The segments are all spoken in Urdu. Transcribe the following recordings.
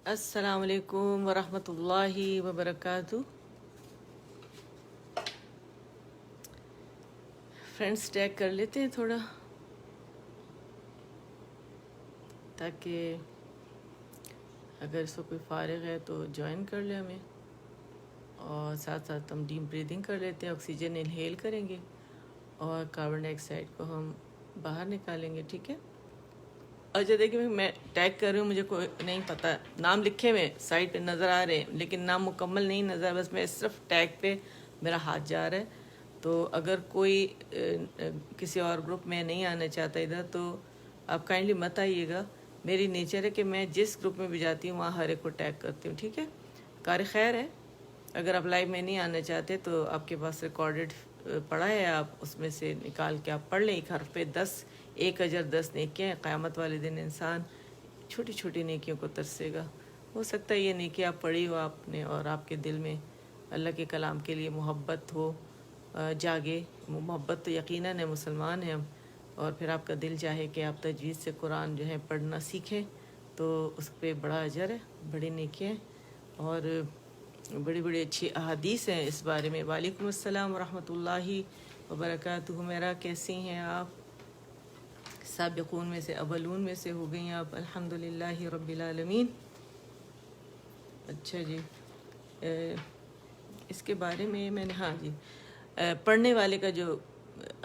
السلام علیکم ورحمۃ اللہ وبرکاتہ۔ فرینڈس ٹیگ کر لیتے ہیں تھوڑا، تاکہ اگر اس کو کوئی فارغ ہے تو جوائن کر لیں ہمیں، اور ساتھ ساتھ ہم ڈیپ بریدنگ کر لیتے ہیں، آکسیجن انہیل کریں گے اور کاربن ڈائی آکسائڈ کو ہم باہر نکالیں گے، ٹھیک ہے۔ اچھا دیکھیں، میں ٹیگ کر رہی ہوں، مجھے کوئی نہیں پتہ، نام لکھے ہوئے سائٹ پہ نظر آ رہے ہیں لیکن نام مکمل نہیں نظر، بس میں صرف ٹیگ پہ میرا ہاتھ جا رہا ہے۔ تو اگر کوئی کسی اور گروپ میں نہیں آنا چاہتا ادھر تو آپ کائنڈلی مت آئیے گا۔ میری نیچر ہے کہ میں جس گروپ میں بھی جاتی ہوں وہاں ہر ایک کو ٹیگ کرتی ہوں، ٹھیک ہے۔ کار خیر ہے، اگر آپ لائیو میں نہیں آنا چاہتے تو آپ کے پاس ریکارڈڈ پڑھا ہے، آپ اس میں سے نکال کے آپ پڑھ لیں۔ ایک حرف پہ 1 اجر 10 نیکیاں ہیں۔ قیامت والے دن انسان چھوٹی چھوٹی نیکیوں کو ترسے گا۔ ہو سکتا ہے یہ نیکی آپ پڑھی ہو آپ نے اور آپ کے دل میں اللہ کے کلام کے لیے محبت ہو، جاگے محبت تو یقیناً ہے، مسلمان ہیں ہم، اور پھر آپ کا دل چاہے کہ آپ تجوید سے قرآن جو ہے پڑھنا سیکھیں تو اس پہ بڑا اجر ہے، بڑی نیکیاں ہیں اور بڑی بڑی اچھی احادیث ہیں اس بارے میں۔ وعلیکم السلام ورحمۃ اللہ وبرکاتہ۔ میرا کیسی ہیں آپ؟ سابقون میں سے، اولون میں سے ہو گئی آپ، الحمدللہ رب العالمین۔ اچھا جی، اس کے بارے میں نے ہاں جی، پڑھنے والے کا جو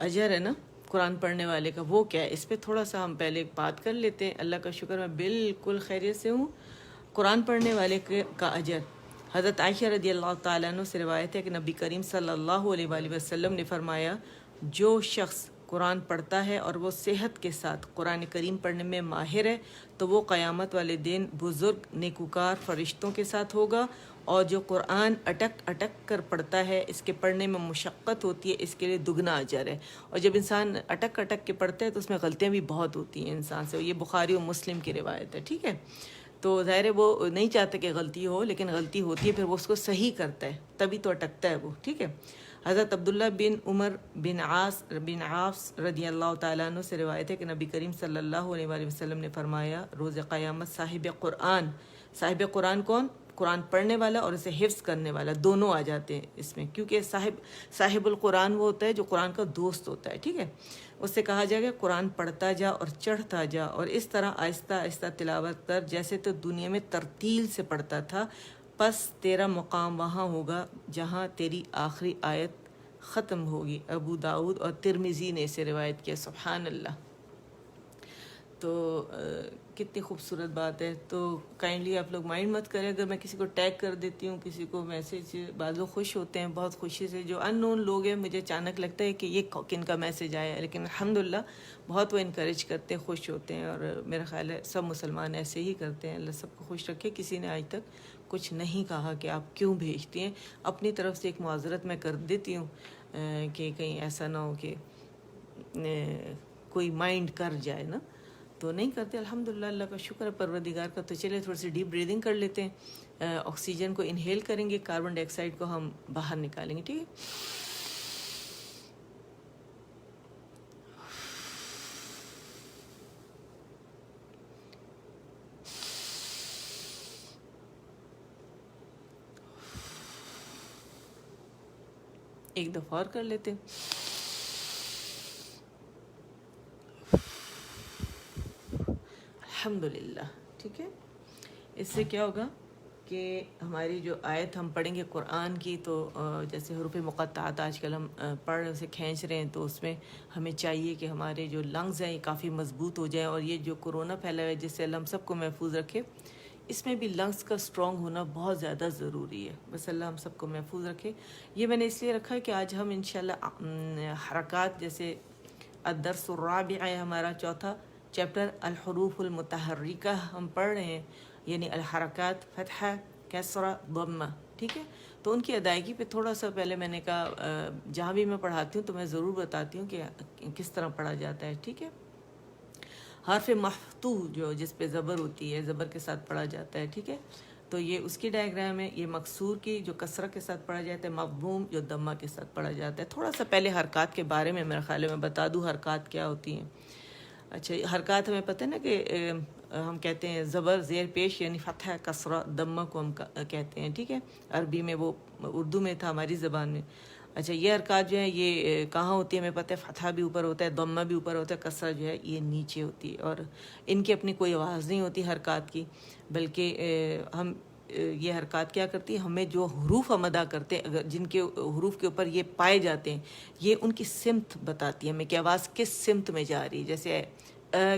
اجر ہے نا، قرآن پڑھنے والے کا، وہ کیا ہے، اس پہ تھوڑا سا ہم پہلے بات کر لیتے ہیں۔ اللہ کا شکر میں بالکل خیریت سے ہوں۔ قرآن پڑھنے والے کا اجر، حضرت عائشہ رضی اللہ تعالیٰ عنہ سے روایت ہے کہ نبی کریم صلی اللہ علیہ وآلہ وسلم نے فرمایا، جو شخص قرآن پڑھتا ہے اور وہ صحت کے ساتھ قرآن کریم پڑھنے میں ماہر ہے تو وہ قیامت والے دن بزرگ نیکوکار فرشتوں کے ساتھ ہوگا، اور جو قرآن اٹک اٹک کر پڑھتا ہے، اس کے پڑھنے میں مشقت ہوتی ہے، اس کے لیے دگنا اجر ہے۔ اور جب انسان اٹک اٹک کے پڑھتا ہے تو اس میں غلطیاں بھی بہت ہوتی ہیں انسان سے، یہ بخاری و مسلم کی روایت ہے، ٹھیک ہے۔ تو ظاہر ہے وہ نہیں چاہتا کہ غلطی ہو، لیکن غلطی ہوتی ہے، پھر وہ اس کو صحیح کرتا ہے، تبھی تو اٹکتا ہے وہ، ٹھیک ہے۔ حضرت عبداللہ بن عمر بن عاص رضی اللہ تعالیٰ عنہ سے روایت ہے کہ نبی کریم صلی اللہ علیہ وآلہ وسلم نے فرمایا، روز قیامت صاحب قرآن کون؟ قرآن پڑھنے والا اور اسے حفظ کرنے والا، دونوں آ جاتے ہیں اس میں، کیونکہ صاحب القرآن وہ ہوتا ہے جو قرآن کا دوست ہوتا ہے، ٹھیک ہے۔ اس سے کہا جائے گا قرآن پڑھتا جا اور چڑھتا جا، اور اس طرح آہستہ آہستہ تلاوت کر جیسے تو دنیا میں ترتیل سے پڑھتا تھا، پس تیرا مقام وہاں ہوگا جہاں تیری آخری آیت ختم ہوگی۔ ابو داؤد اور ترمذی نے اسے روایت کیا، سبحان اللہ۔ تو کتنی خوبصورت بات ہے۔ تو کائنڈلی آپ لوگ مائنڈ مت کریں اگر میں کسی کو ٹیگ کر دیتی ہوں، کسی کو میسیج، بعض لوگ خوش ہوتے ہیں بہت خوشی سے، جو ان نون لوگ ہیں مجھے اچانک لگتا ہے کہ یہ کن کا میسیج آیا ہے، لیکن الحمدللہ بہت وہ انکریج کرتے ہیں، خوش ہوتے ہیں، اور میرا خیال ہے سب مسلمان ایسے ہی کرتے ہیں۔ اللہ سب کو خوش رکھے۔ کسی نے آج تک کچھ نہیں کہا کہ آپ کیوں بھیجتی ہیں۔ اپنی طرف سے ایک معذرت میں کر دیتی ہوں کہ کہیں ایسا نہ ہو کہ کوئی مائنڈ کر جائے نا، تو نہیں کرتے۔ الحمدللہ، اللہ کا شکر ہے پروردگار کا۔ تو چلے تھوڑی سی ڈیپ بریدنگ کر لیتے ہیں، آکسیجن کو انہیل کریں گے، کاربن ڈائی آکسائڈ کو ہم باہر نکالیں گے، ٹھیک ہے۔ ایک دفعہ اور کر لیتے ہیں۔ الحمدللہ، ٹھیک ہے۔ اس سے کیا ہوگا کہ ہماری جو آیت ہم پڑھیں گے قرآن کی، تو جیسے حروف مقطعات آج کل ہم پڑھ رہے ہیں، اسے کھینچ رہے ہیں، تو اس میں ہمیں چاہیے کہ ہمارے جو لنگز ہیں یہ کافی مضبوط ہو جائیں، اور یہ جو کورونا پھیلا ہے جس سے اللہ ہم سب کو محفوظ رکھے، اس میں بھی لنگز کا اسٹرانگ ہونا بہت زیادہ ضروری ہے۔ بس اللہ ہم سب کو محفوظ رکھے۔ یہ میں نے اس لیے رکھا ہے کہ آج ہم انشاءاللہ حرکات، جیسے الدرس الرابع ہے ہمارا چوتھا چیپٹر، الحروف المتحرکہ ہم پڑھ رہے ہیں، یعنی الحرکات، فتحہ، کسرہ، ضمہ، ٹھیک ہے۔ تو ان کی ادائیگی پہ تھوڑا سا پہلے میں نے کہا، جہاں بھی میں پڑھاتی ہوں تو میں ضرور بتاتی ہوں کہ کس طرح پڑھا جاتا ہے، ٹھیک ہے۔ حرف مفتوح جو جس پہ زبر ہوتی ہے، زبر کے ساتھ پڑھا جاتا ہے، ٹھیک ہے۔ تو یہ اس کی ڈائیگرام ہے۔ یہ مکسور کی جو کسرہ کے ساتھ پڑھا جاتا ہے، مضموم جو ضمہ کے ساتھ پڑھا جاتا ہے۔ تھوڑا سا پہلے حرکات کے بارے میں میرا خیال ہے میں بتا دوں، حرکات کیا ہوتی ہیں۔ اچھا، حرکات ہمیں پتہ ہے نا کہ ہم کہتے ہیں زبر زیر پیش یعنی فتح کسرہ دمہ کو ہم کہتے ہیں، ٹھیک ہے، عربی میں وہ اردو میں تھا ہماری زبان میں۔ اچھا یہ حرکات جو ہیں یہ کہاں ہوتی ہے ہمیں پتہ ہے، فتحہ بھی اوپر ہوتا ہے، دمہ بھی اوپر ہوتا ہے، کسرہ جو ہے یہ نیچے ہوتی ہے، اور ان کی اپنی کوئی آواز نہیں ہوتی حرکات کی، بلکہ ہم یہ حرکات کیا کرتی ہیں، ہمیں جو حروف ہم ادا کرتے ہیں اگر جن کے حروف کے اوپر یہ پائے جاتے ہیں یہ ان کی سمت بتاتی ہے ہمیں کہ آواز کس سمت میں جا رہی ہے۔ جیسے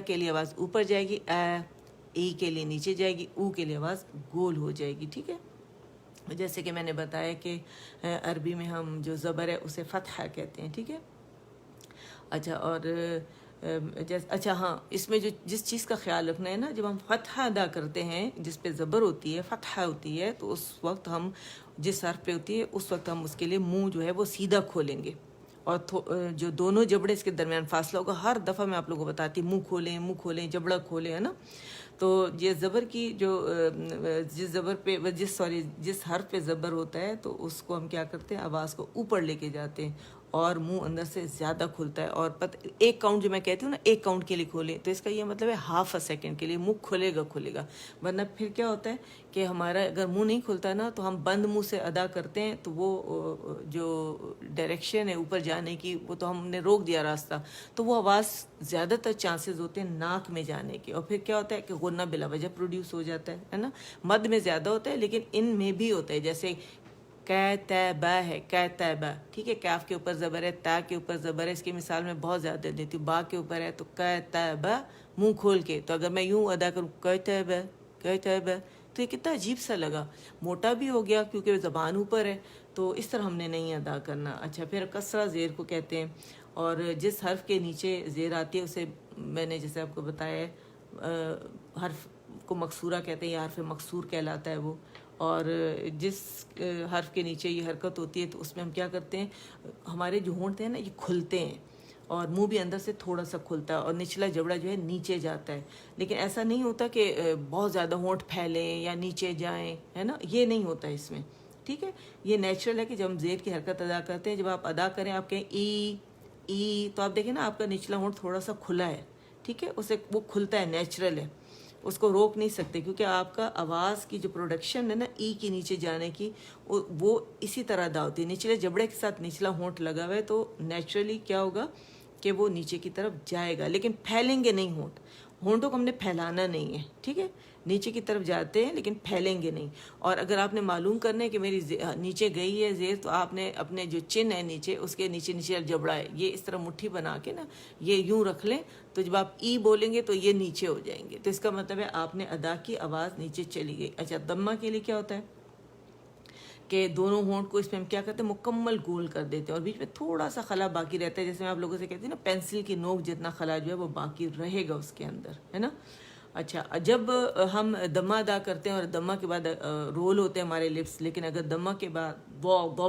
کے لیے آواز اوپر جائے گی، ای کے لیے نیچے جائے گی، او کے لیے آواز گول ہو جائے گی، ٹھیک ہے۔ جیسے کہ میں نے بتایا کہ عربی میں ہم جو زبر ہے اسے فتحہ کہتے ہیں، ٹھیک ہے۔ اچھا اور اچھا ہاں، اس میں جو جس چیز کا خیال رکھنا ہے نا، جب ہم فتحہ ادا کرتے ہیں جس پہ زبر ہوتی ہے، فتحہ ہوتی ہے، تو اس وقت ہم جس حرف پہ ہوتی ہے اس وقت ہم اس کے لیے منہ جو ہے وہ سیدھا کھولیں گے، اور جو دونوں جبڑے اس کے درمیان فاصلہ ہوگا، ہر دفعہ میں آپ لوگوں کو بتاتی ہوں منہ کھولیں جبڑا کھولیں، ہے نا۔ تو یہ زبر کی جو جس حرف پہ زبر ہوتا ہے تو اس کو ہم کیا کرتے ہیں، آواز کو اوپر لے کے جاتے ہیں اور منہ اندر سے زیادہ کھلتا ہے، اور ایک کاؤنٹ جو میں کہتی ہوں نا، ایک کاؤنٹ کے لیے کھولیں، تو اس کا یہ مطلب ہے ہاف اے سیکنڈ کے لیے منہ کھلے گا، ورنہ پھر کیا ہوتا ہے کہ ہمارا اگر منہ نہیں کھلتا نا تو ہم بند منہ سے ادا کرتے ہیں، تو وہ جو ڈائریکشن ہے اوپر جانے کی وہ تو ہم نے روک دیا راستہ، تو وہ آواز زیادہ تر چانسز ہوتے ہیں ناک میں جانے کے، اور پھر کیا ہوتا ہے کہ غنہ بلا وجہ پروڈیوس ہو جاتا ہے نا۔ مد میں زیادہ ہوتا ہے لیکن ان میں بھی ہوتا ہے، جیسے کاتبہ ہے، کاتبہ، ٹھیک ہے، کاف کے اوپر زبر ہے، تا کے اوپر زبر ہے، اس کی مثال میں بہت زیادہ دیتی ہوں، با کے اوپر ہے تو کاتبہ منہ کھول کے، تو اگر میں یوں ادا کروں کاتبہ کاتبہ تو یہ کتنا عجیب سا لگا، موٹا بھی ہو گیا کیونکہ زبان اوپر ہے، تو اس طرح ہم نے نہیں ادا کرنا۔ اچھا پھر کسرہ زیر کو کہتے ہیں، اور جس حرف کے نیچے زیر آتی ہے اسے میں نے جیسے آپ کو بتایا ہے حرف کو مکسورہ کہتے ہیں یا حرف مکسور کہلاتا ہے وہ، اور جس حرف کے نیچے یہ حرکت ہوتی ہے تو اس میں ہم کیا کرتے ہیں، ہمارے جو ہونٹ ہیں نا یہ کھلتے ہیں اور منہ بھی اندر سے تھوڑا سا کھلتا ہے اور نچلا جبڑا جو ہے نیچے جاتا ہے، لیکن ایسا نہیں ہوتا کہ بہت زیادہ ہونٹ پھیلیں یا نیچے جائیں، ہے نا، یہ نہیں ہوتا اس میں، ٹھیک ہے۔ یہ نیچرل ہے کہ جب ہم زیر کی حرکت ادا کرتے ہیں، جب آپ ادا کریں آپ کہیں ای تو آپ دیکھیں نا آپ کا نچلا ہونٹ تھوڑا سا کھلا ہے، ٹھیک ہے، اسے وہ کھلتا ہے، نیچرل ہے، اس کو روک نہیں سکتے کیونکہ آپ کا آواز کی جو پروڈکشن ہے نا ای کی نیچے جانے کی وہ اسی طرح ادا ہوتی ہے، نچلے جبڑے کے ساتھ نچلا ہونٹ لگا ہوا ہے تو نیچرلی کیا ہوگا کہ وہ نیچے کی طرف جائے گا، لیکن پھیلیں گے نہیں ہونٹوں کو ہم نے پھیلانا نہیں ہے، ٹھیک ہے، نیچے کی طرف جاتے ہیں لیکن پھیلیں گے نہیں۔ اور اگر آپ نے معلوم کرنا ہے کہ میری نیچے گئی ہے زیر، تو آپ نے اپنے جو چن ہے نیچے اس کے نیچے جبڑا ہے یہ اس طرح مٹھی بنا کے نا یہ یوں رکھ لیں، تو جب آپ ای بولیں گے تو یہ نیچے ہو جائیں گے، تو اس کا مطلب ہے آپ نے ادا کی، آواز نیچے چلی گئی۔ اچھا دمہ کے لیے کیا ہوتا ہے کہ دونوں ہونٹ کو اس میں ہم کیا کرتے ہیں، مکمل گول کر دیتے ہیں اور بیچ میں تھوڑا سا خلا باقی رہتا ہے، جیسے میں آپ لوگوں سے کہتی ہوں نا پینسل کی نوک جتنا خلا جو ہے وہ باقی رہے گا اس کے اندر، ہے نا۔ اچھا جب ہم دمہ ادا کرتے ہیں اور دمہ کے بعد رول ہوتے ہیں ہمارے لپس، لیکن اگر دمہ کے بعد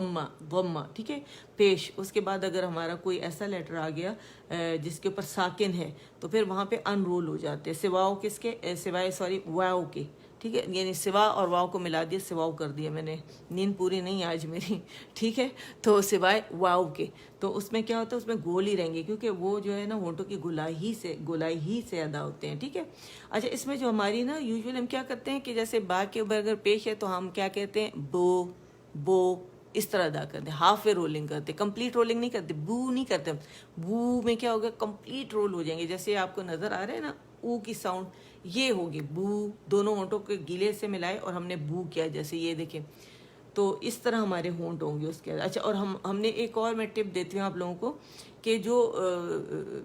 ضمہ ٹھیک ہے پیش، اس کے بعد اگر ہمارا کوئی ایسا لیٹر آ گیا جس کے اوپر ساکن ہے تو پھر وہاں پہ ان رول ہو جاتے ہیں، سوائے واو کے، ٹھیک ہے، یعنی سوا اور واو کو ملا دیا، سواؤ کر دیا میں نے، نیند پوری نہیں آج میری، ٹھیک ہے، تو سوائے واو کے، تو اس میں کیا ہوتا ہے، اس میں گول ہی رہیں گے کیونکہ وہ جو ہے نا ہونٹوں کی گولائی ہی سے ادا ہوتے ہیں، ٹھیک ہے۔ اچھا اس میں جو ہماری نا یوزول ہم کیا کرتے ہیں کہ جیسے با کے اوپر اگر پیش ہے تو ہم کیا کہتے ہیں، بو اس طرح ادا کرتے ہیں، ہاف وے رولنگ کرتے، کمپلیٹ رولنگ نہیں کرتے، بو نہیں کرتے، بو میں کیا ہوگا، کمپلیٹ رول ہو جائیں گے، جیسے آپ کو نظر آ رہا ہے نا او کی ساؤنڈ یہ ہوگی، بو دونوں ہونٹوں کے گلے سے ملائے اور ہم نے بو کیا، جیسے یہ دیکھیں، تو اس طرح ہمارے ہونٹ ہوں گے اس کے۔ اچھا اور ہم نے ایک اور میں ٹپ دیتی ہوں آپ لوگوں کو کہ جو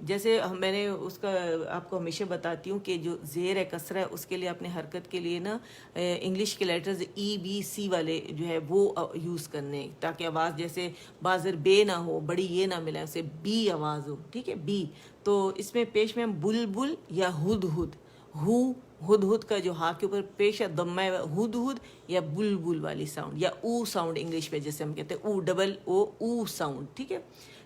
جیسے میں نے اس کا آپ کو ہمیشہ بتاتی ہوں کہ جو زیر ہے کسرہ ہے اس کے لیے اپنے حرکت کے لیے نا انگلش کے لیٹرز ای بی سی والے جو ہے وہ یوز کرنے تاکہ آواز جیسے بازر بے نہ ہو، بڑی یہ نہ ملے، اسے بی آواز ہو، ٹھیک ہے، بی۔ تو اس میں پیش میں ہم بلبل یا ہدہد، ہدہد کا جو ہا کے اوپر پیش ہے ضمہ ہے، ہدہد یا بلبل والی ساؤنڈ یا او ساؤنڈ انگلش میں جیسے ہم کہتے ہیں، او ڈبل او ساؤنڈ، ٹھیک ہے۔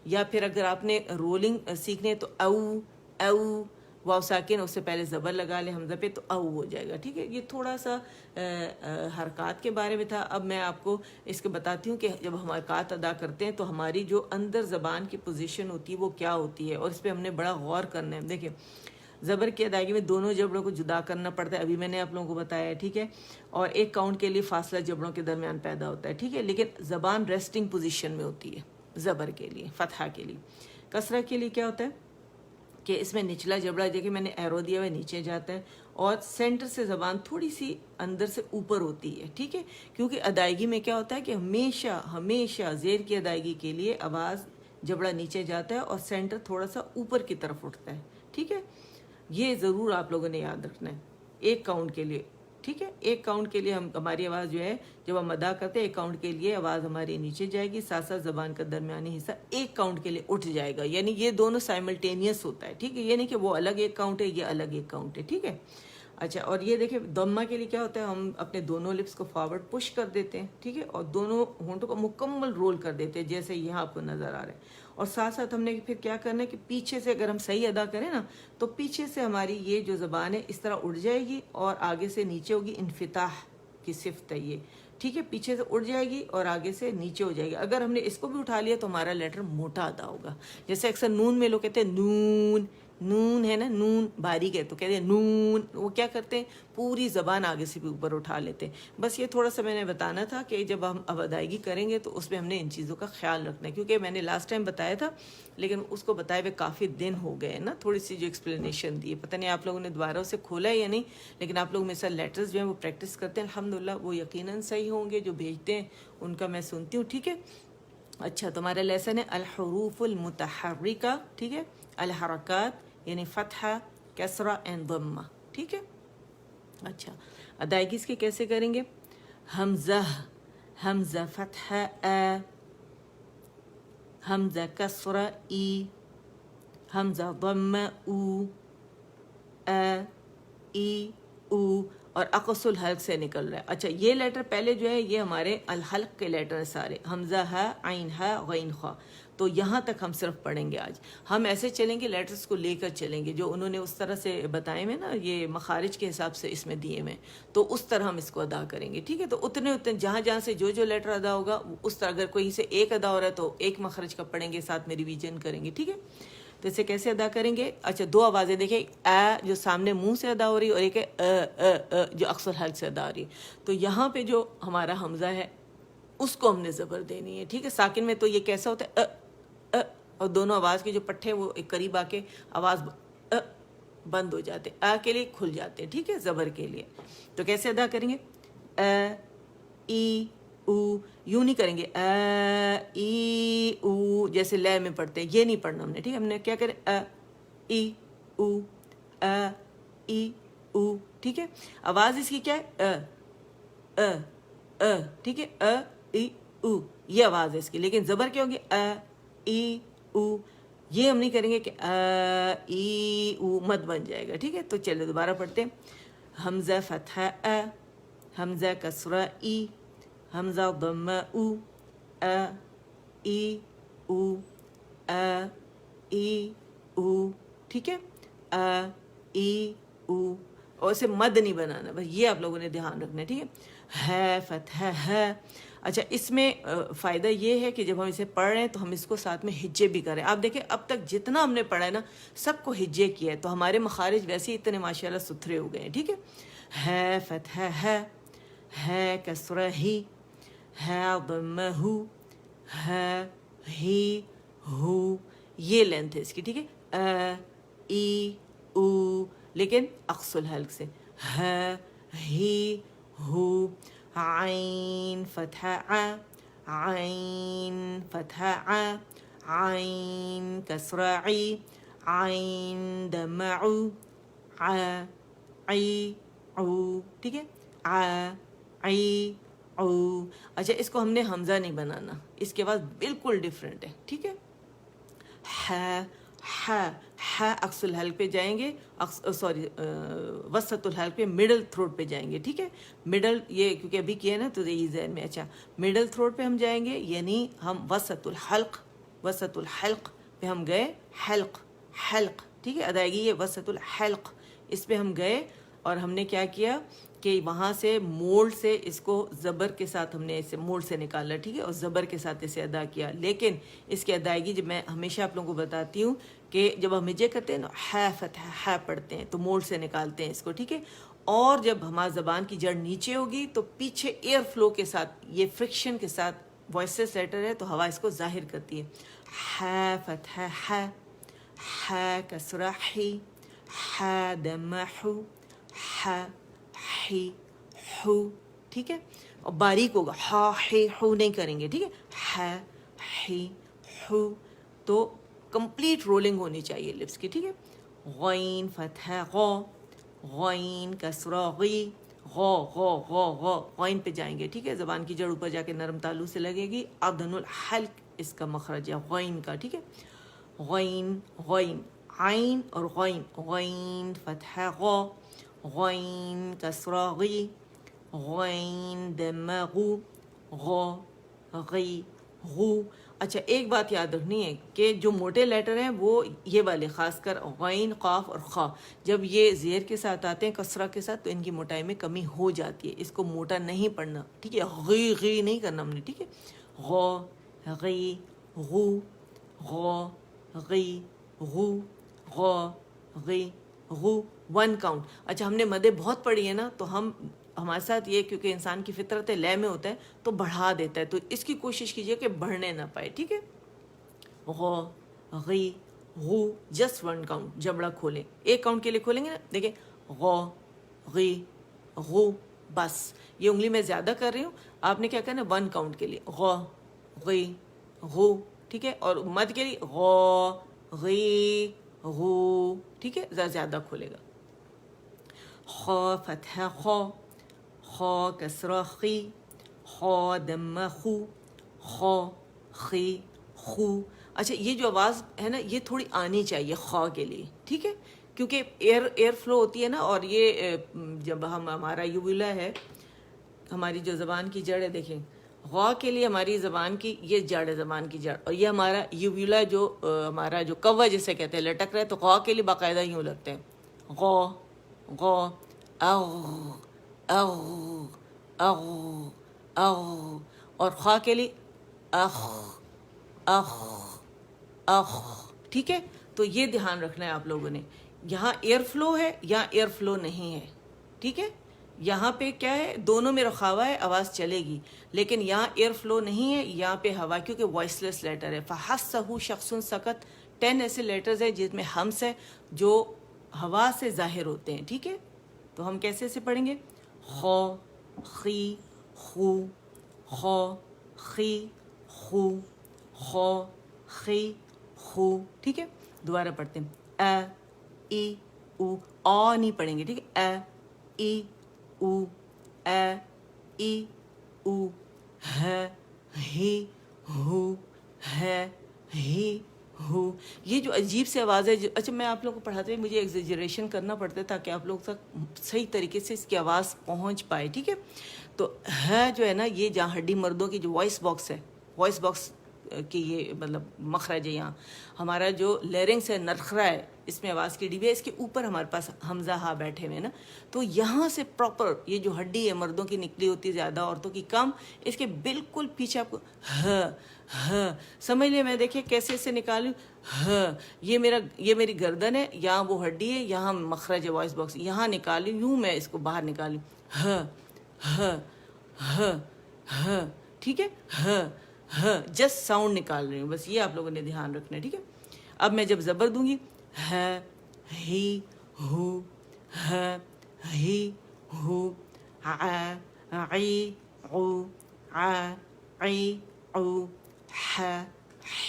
یا پھر اگر آپ نے رولنگ سیکھنے ہے تو او واو ساکن اس سے پہلے زبر لگا لیں حمزہ پہ تو او ہو جائے گا، ٹھیک ہے۔ یہ تھوڑا سا حرکات کے بارے میں تھا۔ اب میں آپ کو اس کے بتاتی ہوں کہ جب ہم حرکات ادا کرتے ہیں تو ہماری جو اندر زبان کی پوزیشن ہوتی ہے وہ کیا ہوتی ہے، اور اس پہ ہم نے بڑا غور کرنا ہے۔ دیکھیں زبر کی ادائیگی میں دونوں جبڑوں کو جدا کرنا پڑتا ہے، ابھی میں نے آپ لوگوں کو بتایا ہے، ٹھیک ہے، اور ایک کاؤنٹ کے لیے فاصلہ جبڑوں کے درمیان پیدا ہوتا ہے، ٹھیک ہے، لیکن زبان ریسٹنگ پوزیشن میں ہوتی ہے زبر کے لیے، فتحہ کے لیے۔ کسرہ کے لیے کیا ہوتا ہے کہ اس میں نچلا جبڑا، دیکھیں میں نے ایرو دیا ہوا ہے، نیچے جاتا ہے اور سینٹر سے زبان تھوڑی سی اندر سے اوپر ہوتی ہے، ٹھیک ہے، کیونکہ ادائیگی میں کیا ہوتا ہے کہ ہمیشہ زیر کی ادائیگی کے لیے آواز جبڑا نیچے جاتا ہے اور سینٹر تھوڑا سا اوپر کی طرف اٹھتا ہے، ٹھیک ہے، یہ ضرور آپ لوگوں نے یاد رکھنا ہے ایک کاؤنٹ کے لیے، ٹھیک ہے، ایک کاؤنٹ کے لیے ہماری آواز جو ہے جب ہم ادا کرتے ہیں ایک کاؤنٹ کے لیے آواز ہماری نیچے جائے گی، ساتھ ساتھ زبان کا درمیانی حصہ ایک کاؤنٹ کے لیے اٹھ جائے گا، یعنی یہ دونوں سائملٹینیس ہوتا ہے، ٹھیک ہے، یہ نہیں کہ وہ الگ ایک کاؤنٹ ہے یہ الگ ایک کاؤنٹ ہے، ٹھیک ہے۔ اچھا، اور یہ دیکھیں ضمہ کے لیے کیا ہوتا ہے، ہم اپنے دونوں لپس کو فارورڈ پش کر دیتے ہیں، ٹھیک ہے، اور دونوں ہونٹوں کو مکمل رول کر دیتے ہیں جیسے یہاں آپ کو نظر آ رہا ہے، اور ساتھ ساتھ ہم نے پھر کیا کرنا ہے کہ پیچھے سے اگر ہم صحیح ادا کریں نا تو پیچھے سے ہماری یہ جو زبان ہے اس طرح اڑ جائے گی اور آگے سے نیچے ہوگی، انفتاح کی صفت ہے یہ، ٹھیک ہے، پیچھے سے اڑ جائے گی اور آگے سے نیچے ہو جائے گی۔ اگر ہم نے اس کو بھی اٹھا لیا تو ہمارا لیٹر موٹا ادا ہوگا، جیسے اکثر نون میں لوگ کہتے ہیں نون، نون ہے نا، نون باریک ہے تو کہتے ہیں نون، وہ کیا کرتے ہیں پوری زبان آگے سے بھی اوپر اٹھا لیتے ہیں۔ بس یہ تھوڑا سا میں نے بتانا تھا کہ جب ہم اب ادائیگی کریں گے تو اس میں ہم نے ان چیزوں کا خیال رکھنا ہے، کیونکہ میں نے لاسٹ ٹائم بتایا تھا لیکن اس کو بتائے ہوئے کافی دن ہو گئے نا، تھوڑی سی جو ایکسپلینیشن دی ہے، پتہ نہیں آپ لوگوں نے دوبارہ اسے کھولا ہے یا نہیں، لیکن آپ لوگ میرے ساتھ لیٹرز جو ہیں وہ پریکٹس کرتے ہیں، الحمدللہ وہ یقیناً صحیح ہوں گے، جو بھیجتے ہیں ان کا میں سنتی ہوں، ٹھیک ہے۔ اچھا، تو ہمارا لیسن ہے الحروف المتحرکہ، ٹھیک ہے، الحرکات یعنی فتحہ، کسرہ اینڈ ضمہ، ٹھیک ہے۔ اچھا، ادائیگی اس کی کیسے کریں گے؟ حمزہ فتحہ ا، حمزہ کسرہ ای، حمزہ ضمہ او، ای او، اور اقص الحلق سے نکل رہا ہے۔ اچھا، یہ لیٹر پہلے جو ہے یہ ہمارے الحلق کے لیٹر ہیں سارے، حمزہ ہے، عین ہے، غین خا، تو یہاں تک ہم صرف پڑھیں گے آج۔ ہم ایسے چلیں گے، لیٹرز کو لے کر چلیں گے جو انہوں نے اس طرح سے بتائے ہوئے نا، یہ مخارج کے حساب سے اس میں دیے ہوئے، تو اس طرح ہم اس کو ادا کریں گے، ٹھیک ہے۔ تو اتنے جہاں سے جو لیٹر ادا ہوگا اس طرح، اگر کوئی سے ایک ادا ہو رہا ہے تو ایک مخرج کا پڑھیں گے، ساتھ میں ریویژن کریں گے، ٹھیک ہے۔ تو اسے کیسے ادا کریں گے؟ اچھا، دو آوازیں دیکھیں، جو سامنے منہ سے ادا ہو رہی ہے اور ایک ہے جو اقصى الحلق سے ادا ہو رہی ہے۔ تو یہاں پہ جو ہمارا حمزہ ہے اس کو ہم نے زبر دینی ہے، ٹھیک ہے۔ ساکن میں تو یہ کیسا ہوتا ہے اور دونوں آواز کے جو پٹھے وہ ایک قریب آ کے آواز بند ہو جاتے، کے لیے کھل جاتے ہیں، ٹھیک ہے، زبر کے لیے۔ تو کیسے ادا کریں گے؟ ای او، یوں نہیں کریں گے ای او جیسے لے میں پڑھتے ہیں، یہ نہیں پڑھنا ہم نے، ٹھیک ہے۔ ہم نے کیا کریں، ای او، ای او، ٹھیک ہے۔ آواز اس کی کیا ہے، ٹھیک ہے، ای او، یہ آواز ہے اس کی، لیکن زبر کیا ہوگی، ای او، یہ ہم نہیں کریں گے کہ ای او، مد بن جائے گا، ٹھیک ہے۔ تو چلے دوبارہ پڑھتے ہیں، حمزہ فتحہ حمزہ کسرہ ای، حمزہ ضمہ او، ای او، ای او، ٹھیک ہے، ای او، اور اسے مد نہیں بنانا، بس یہ آپ لوگوں نے دھیان رکھنا ہے، ٹھیک ہے۔ فتحہ ہے۔ اچھا، اس میں فائدہ یہ ہے کہ جب ہم اسے پڑھ رہے ہیں تو ہم اس کو ساتھ میں ہجے بھی کریں۔ آپ دیکھیں اب تک جتنا ہم نے پڑھا ہے نا سب کو ہجے کیا ہے، تو ہمارے مخارج ویسے ہی اتنے ماشاءاللہ ستھرے ہو گئے ہیں، ٹھیک ہے۔ فتحہ ہے کسرہ ہی، ہے ضمہ ہو، ہے ہی ہو، یہ لینتھ ہے اس کی، ٹھیک ہے۔ ای او، لیکن اقصى الحلق سے، ہے ہی ہو، عین فتحہ عین فتحہ عین کسرہ عی، عین ضمہ عو، عی عو، ٹھیک ہے، عی عو۔ اچھا، اس کو ہم نے حمزہ نہیں بنانا، اس کے بعد بالکل ڈیفرنٹ ہے، ٹھیک ہے۔ ہے اقصى الحلق پہ جائیں گے، وسط الحلق پہ، مڈل تھروٹ پہ جائیں گے، ٹھیک ہے۔ مڈل، یہ کیونکہ ابھی کیا ہے نا تو یہ ذہن میں، اچھا مڈل تھروٹ پہ ہم جائیں گے، یعنی ہم وسط الحلق پہ ہم گئے، حلق، ٹھیک ہے، ادائیگی یہ وسط الحلق، اس پہ ہم گئے اور ہم نے کیا کیا کہ وہاں سے مولڈ سے اس کو زبر کے ساتھ ہم نے اسے مولڈ سے نکالا، ٹھیک ہے، اور زبر کے ساتھ اسے ادا کیا. لیکن اس کی ادائیگی جب میں ہمیشہ آپ لوگوں کو بتاتی ہوں کہ جب ہم ہجے کرتے ہیں نا ہے فتح ہے پڑھتے ہیں تو مولڈ سے نکالتے ہیں اس کو، ٹھیک ہے. اور جب ہماری زبان کی جڑ نیچے ہوگی تو پیچھے ایئر فلو کے ساتھ، یہ فرکشن کے ساتھ وائسز لیٹر ہے تو ہوا اس کو ظاہر کرتی ہے. ہے فتح ہے کسرہ ہی، ہے دم ہو، ہے ہی ہو، ٹھیک ہے. اور باریک ہوگا، ہا ہی ہو نہیں کریں گے، ٹھیک ہے. ہی ہو تو کمپلیٹ رولنگ ہونی چاہیے لپس کی، ٹھیک ہے. غین فتح غو، غین کسرہ غی، غو غو غو غو، غین پہ جائیں گے، ٹھیک ہے. زبان کی جڑ اوپر جا کے نرم تالو سے لگے گی. ادن الحلق اس کا مخرج ہے غین کا، ٹھیک ہے. غین غین، عین اور غین، غین فتح غو، غین کسرہ غی، غین دم غو، غو غی غو. اچھا ایک بات یاد رکھنی ہے کہ جو موٹے لیٹر ہیں وہ یہ والے، خاص کر غین، قاف اور خا، جب یہ زیر کے ساتھ آتے ہیں کسرہ کے ساتھ تو ان کی موٹائی میں کمی ہو جاتی ہے. اس کو موٹا نہیں پڑھنا، ٹھیک ہے. غی غی نہیں کرنا ہم نے، ٹھیک ہے. غو غی غو، غو غی غو، غو غی غو، 1 کاؤنٹ. اچھا ہم نے مدیں بہت پڑھی ہے نا تو ہمارے ساتھ یہ کیونکہ انسان کی فطرت لے میں ہوتا ہے تو بڑھا دیتا ہے، تو اس کی کوشش کیجئے کہ بڑھنے نہ پائے، ٹھیک ہے. غو غی غو، جسٹ 1 کاؤنٹ، جبڑا کھولیں، 1 کاؤنٹ کے لیے کھولیں گے نا، دیکھیں غو غی غو، بس یہ انگلی میں زیادہ کر رہی ہوں، آپ نے کیا کرنا ہے 1 کاؤنٹ کے لیے غو غی غو، ٹھیک ہے. اور مد کے لیے غو غی غو، ٹھیک ہے، زیادہ کھولے گا. خو فتح خو، خو کسرہ خی، خو دم خو، خو خی خو. اچھا یہ جو آواز ہے نا یہ تھوڑی آنی چاہیے خو کے لیے، ٹھیک ہے، کیونکہ ایئر فلو ہوتی ہے نا. اور یہ جب ہمارا یوویلا ہے، ہماری جو زبان کی جڑ ہے، دیکھیں غو کے لیے ہماری زبان کی یہ جڑ ہے، زبان کی جڑ، اور یہ ہمارا یوویلا جو ہمارا جو کوا جسے کہتے ہیں لٹک رہا ہے، تو غو کے لیے باقاعدہ یوں لگتے ہیں غو غو اغ اغ اغ اغ. اور خوا کے لیے اخ اخ اخ، ٹھیک ہے. تو یہ دھیان رکھنا ہے آپ لوگوں نے، یہاں ایئر فلو ہے یہاں ایئر فلو نہیں ہے، ٹھیک ہے. یہاں پہ کیا ہے، دونوں میں رخاوا ہے، آواز چلے گی، لیکن یہاں ایئر فلو نہیں ہے، یہاں پہ ہوا، کیونکہ وائس لیس لیٹر ہے. فحسہ شخص سکت، 10 ایسے لیٹرز ہیں جس میں ہمس ہے جو ہوا سے ظاہر ہوتے ہیں، ٹھیک ہے. تو ہم کیسے سے پڑھیں گے، خو خی خو، خو خی خو، خو خی خو، ٹھیک ہے. دوبارہ پڑھتے ہیں، اے ای او، آ نہیں پڑھیں گے، ٹھیک ہے. اے ای او، اے ای او، ہے ہی ہو، ہے ہی ہو. یہ جو عجیب سے آواز ہے، اچھا میں آپ لوگوں کو پڑھاتے ہوئے مجھے ایگزیجریشن کرنا پڑتا ہے تاکہ آپ لوگ تک صحیح طریقے سے اس کی آواز پہنچ پائے، ٹھیک ہے. تو ہے جو ہے نا، یہ جہاں ہڈی مردوں کی جو وائس باکس ہے، وائس باکس کی یہ مطلب مخرج ہے، یہاں ہمارا جو لیرنگس ہے، نرخرا ہے، اس میں آواز کی ڈبی ہے، اس کے اوپر ہمارے پاس حمزہ ہا بیٹھے ہوئے نا. تو یہاں سے پراپر یہ جو ہڈی ہے مردوں کی نکلی ہوتی ہے زیادہ، عورتوں کی کم، اس کے بالکل پیچھے آپ کو ہاں سمجھ لیں. میں دیکھیں کیسے سے نکالوں، ہاں یہ میری گردن ہے، یہاں وہ ہڈی ہے، یہاں مخرج ہے وائس باکس، یہاں نکالوں، یوں میں اس کو باہر نکالوں، ہاں ہاں ہاں ہاں، ٹھیک ہے. ہاں ہاں، جسٹ ساؤنڈ نکال رہی ہوں، بس یہ آپ لوگوں نے دھیان رکھنا ہے، ٹھیک ہے. اب میں جب زبر دوں گی، ہے ہی ہو، ہے ہی ہو، عی عو، عی عو، ہے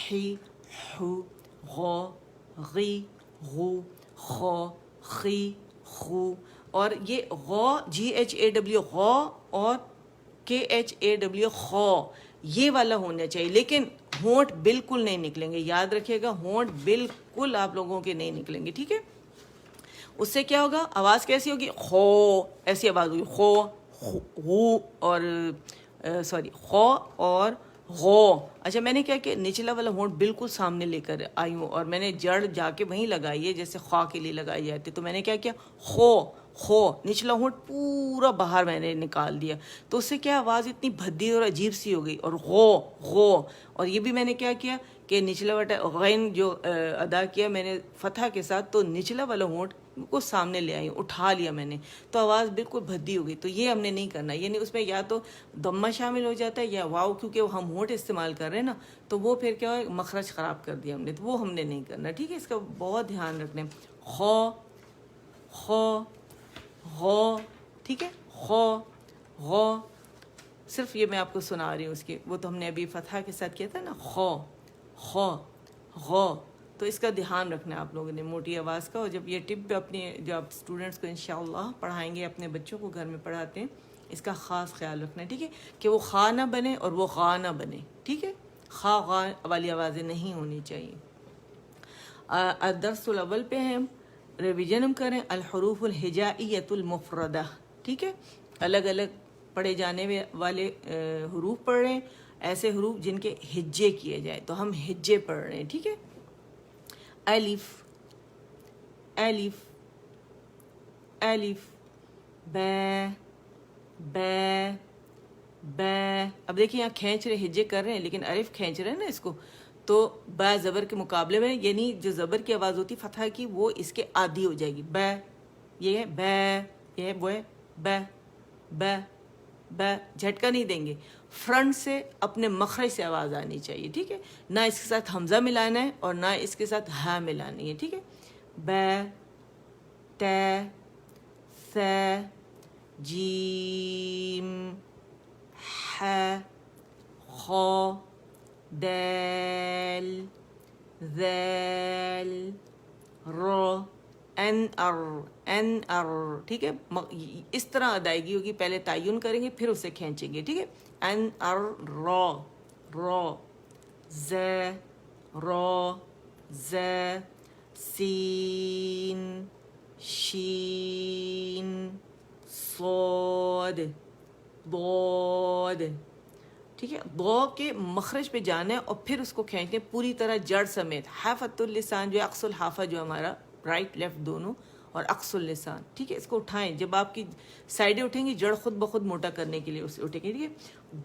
ہی ہو، غو غی غو، خو خی خو. اور یہ غو GHAW غو اور KHAW خو یہ والا ہونا چاہیے، لیکن ہونٹ بالکل نہیں نکلیں گے، یاد رکھیے گا، ہونٹ بالکل آپ لوگوں کے نہیں نکلیں گے، ٹھیک ہے. اس سے کیا ہوگا، آواز کیسی ہوگی، خو ایسی آواز ہوگی، خو غو اور سوری خو اور غو. اچھا میں نے کیا کہ نچلا والا ہونٹ بالکل سامنے لے کر آئی ہوں، اور میں نے جڑ جا کے وہیں لگائی ہے جیسے خوا کے لیے لگائی جاتی. تو میں نے کیا کیا، خو خو نچلا ہونٹ پورا باہر میں نے نکال دیا، تو اس سے کیا آواز اتنی بھدی اور عجیب سی ہو گئی. اور غو، اور یہ بھی میں نے کیا کیا کہ نچلا والا غین جو ادا کیا میں نے فتح کے ساتھ، تو نچلا والا ہونٹ کو سامنے لے آئی، اٹھا لیا میں نے، تو آواز بالکل بھدی ہو گئی. تو یہ ہم نے نہیں کرنا، یعنی اس میں یا تو دمہ شامل ہو جاتا ہے یا واؤ، کیونکہ وہ ہم ہونٹ استعمال کر رہے ہیں نا، تو وہ پھر کیا ہے مخرج خراب کر دیا ہم نے، تو وہ ہم نے نہیں کرنا. ٹھیک ہے، اس کا بہت دھیان رکھنا ہے. خو، غو، ٹھیک ہے، غو. صرف یہ میں آپ کو سنا رہی ہوں اس کی، وہ تو ہم نے ابھی فتح کے ساتھ کیا تھا نا، غو. تو اس کا دھیان رکھنا ہے آپ لوگوں نے موٹی آواز کا. اور جب یہ ٹپ اپنے جو آپ اسٹوڈنٹس کو انشاءاللہ پڑھائیں گے، اپنے بچوں کو گھر میں پڑھاتے ہیں، اس کا خاص خیال رکھنا ہے. ٹھیک ہے، کہ وہ خا نہ بنے اور وہ غا نہ بنے. ٹھیک ہے، خا غا والی آوازیں نہیں ہونی چاہیے. درس الاول پہ ہم ریویژن ہم کریں الحروف الہجائیۃ المفردہ. ٹھیک ہے، الگ الگ پڑھے جانے والے حروف پڑھ رہے ہیں، ایسے حروف جن کے ہجے کیے جائے، تو ہم ہجے پڑھ رہے ہیں. ٹھیک ہے، الف، الف، الف، بے، بے، بے. اب دیکھیں یہاں کھینچ رہے، ہجے کر رہے ہیں لیکن الف کھینچ رہے ہیں نا اس کو، تو با زبر کے مقابلے میں، یعنی جو زبر کی آواز ہوتی فتح کی، وہ اس کے عادی ہو جائے گی. بے، یہ ہے بے، یہ ہے وہ ہے بے، بے، بے. جھٹکا نہیں دیں گے، فرنٹ سے اپنے مخرج سے آواز آنی چاہیے. ٹھیک ہے، نہ اس کے ساتھ حمزہ ملانا ہے اور نہ اس کے ساتھ ہا ملانی ہے. ٹھیک ہے، بے، تے، ثے، جیم، ح، خا، دال، ذال، ر، این ار، این ار. ٹھیک ہے، اس طرح ادائیگی ہوگی، پہلے تعین کریں گے پھر اسے کھینچیں گے. ٹھیک ہے، این ار، را، را، ز، را، ز، سین، شین، صاد، ضاد. ٹھیک ہے، دو کے مخرج پہ جانا ہے اور پھر اس کو کھینچتے ہیں پوری طرح جڑ سمیت. حافۃ اللسان جو ہے اقصی الحافہ جو ہمارا رائٹ لیفٹ دونوں، اور اقصی اللسان. ٹھیک ہے، اس کو اٹھائیں، جب آپ کی سائڈیں اٹھیں گی جڑ خود بخود موٹا کرنے کے لیے اسے اٹھیں گے. ٹھیک ہے،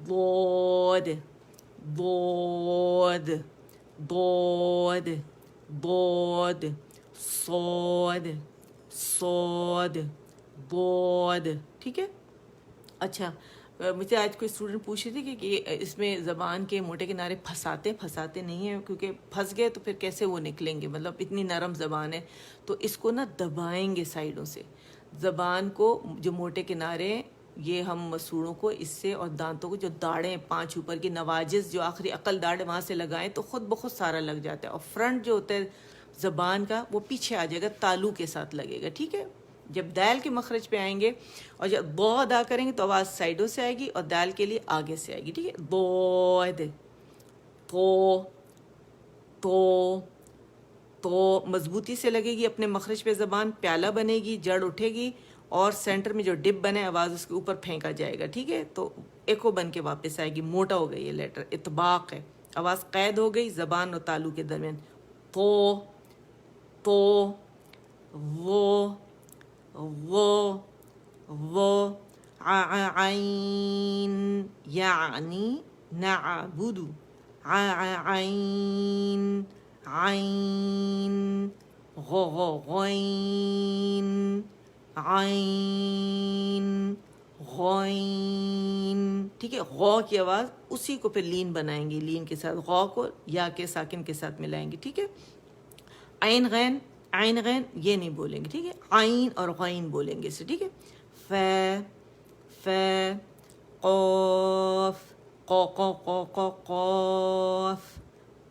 ضاد، ضاد، ضاد، ضاد، صاد، صاد، ضاد. ٹھیک ہے. اچھا، مجھ سے آج کوئی اسٹوڈنٹ پوچھ رہی تھی کہ اس میں زبان کے موٹے کنارے پھنساتے نہیں ہیں، کیونکہ پھنس گئے تو پھر کیسے وہ نکلیں گے، مطلب اتنی نرم زبان ہے. تو اس کو نا دبائیں گے سائڈوں سے زبان کو، جو موٹے کنارے ہیں یہ ہم مسوڑوں کو اس سے، اور دانتوں کو جو داڑیں 5 اوپر کی نواجس جو آخری عقل داڑ وہاں سے لگائیں تو خود بخود سارا لگ جاتا ہے. اور فرنٹ جو ہوتا ہے زبان کا وہ پیچھے آ جائے گا، تالو کے ساتھ لگے گا. ٹھیک ہے، جب دال کے مخرج پہ آئیں گے اور جب دو ادا کریں گے تو آواز سائڈوں سے آئے گی اور دال کے لیے آگے سے آئے گی. ٹھیک ہے، ضاد، تو، تو، تو مضبوطی سے لگے گی اپنے مخرج پہ زبان، پیالہ بنے گی، جڑ اٹھے گی اور سینٹر میں جو ڈپ بنے آواز اس کے اوپر پھینکا جائے گا. ٹھیک ہے، تو ایکو بن کے واپس آئے گی، موٹا ہو گئی یہ لیٹر، اطباق ہے، آواز قید ہو گئی زبان اور تالو کے درمیان. تو، تو، وہ، وہ، وہ، عین، یعنی نعبد، عین، عین، غین، عین، غین. ٹھیک ہے، غو کی آواز اسی کو پھر لین بنائیں گے، لین کے ساتھ غو کو یا کے ساکن کے ساتھ ملائیں گے. ٹھیک ہے، عین غین، عین غین یہ نہیں بولیں گے. ٹھیک ہے، عین اور غین بولیں گے اسے. ٹھیک ہے، ف، ف، قاف، قو قو قو قو قاف،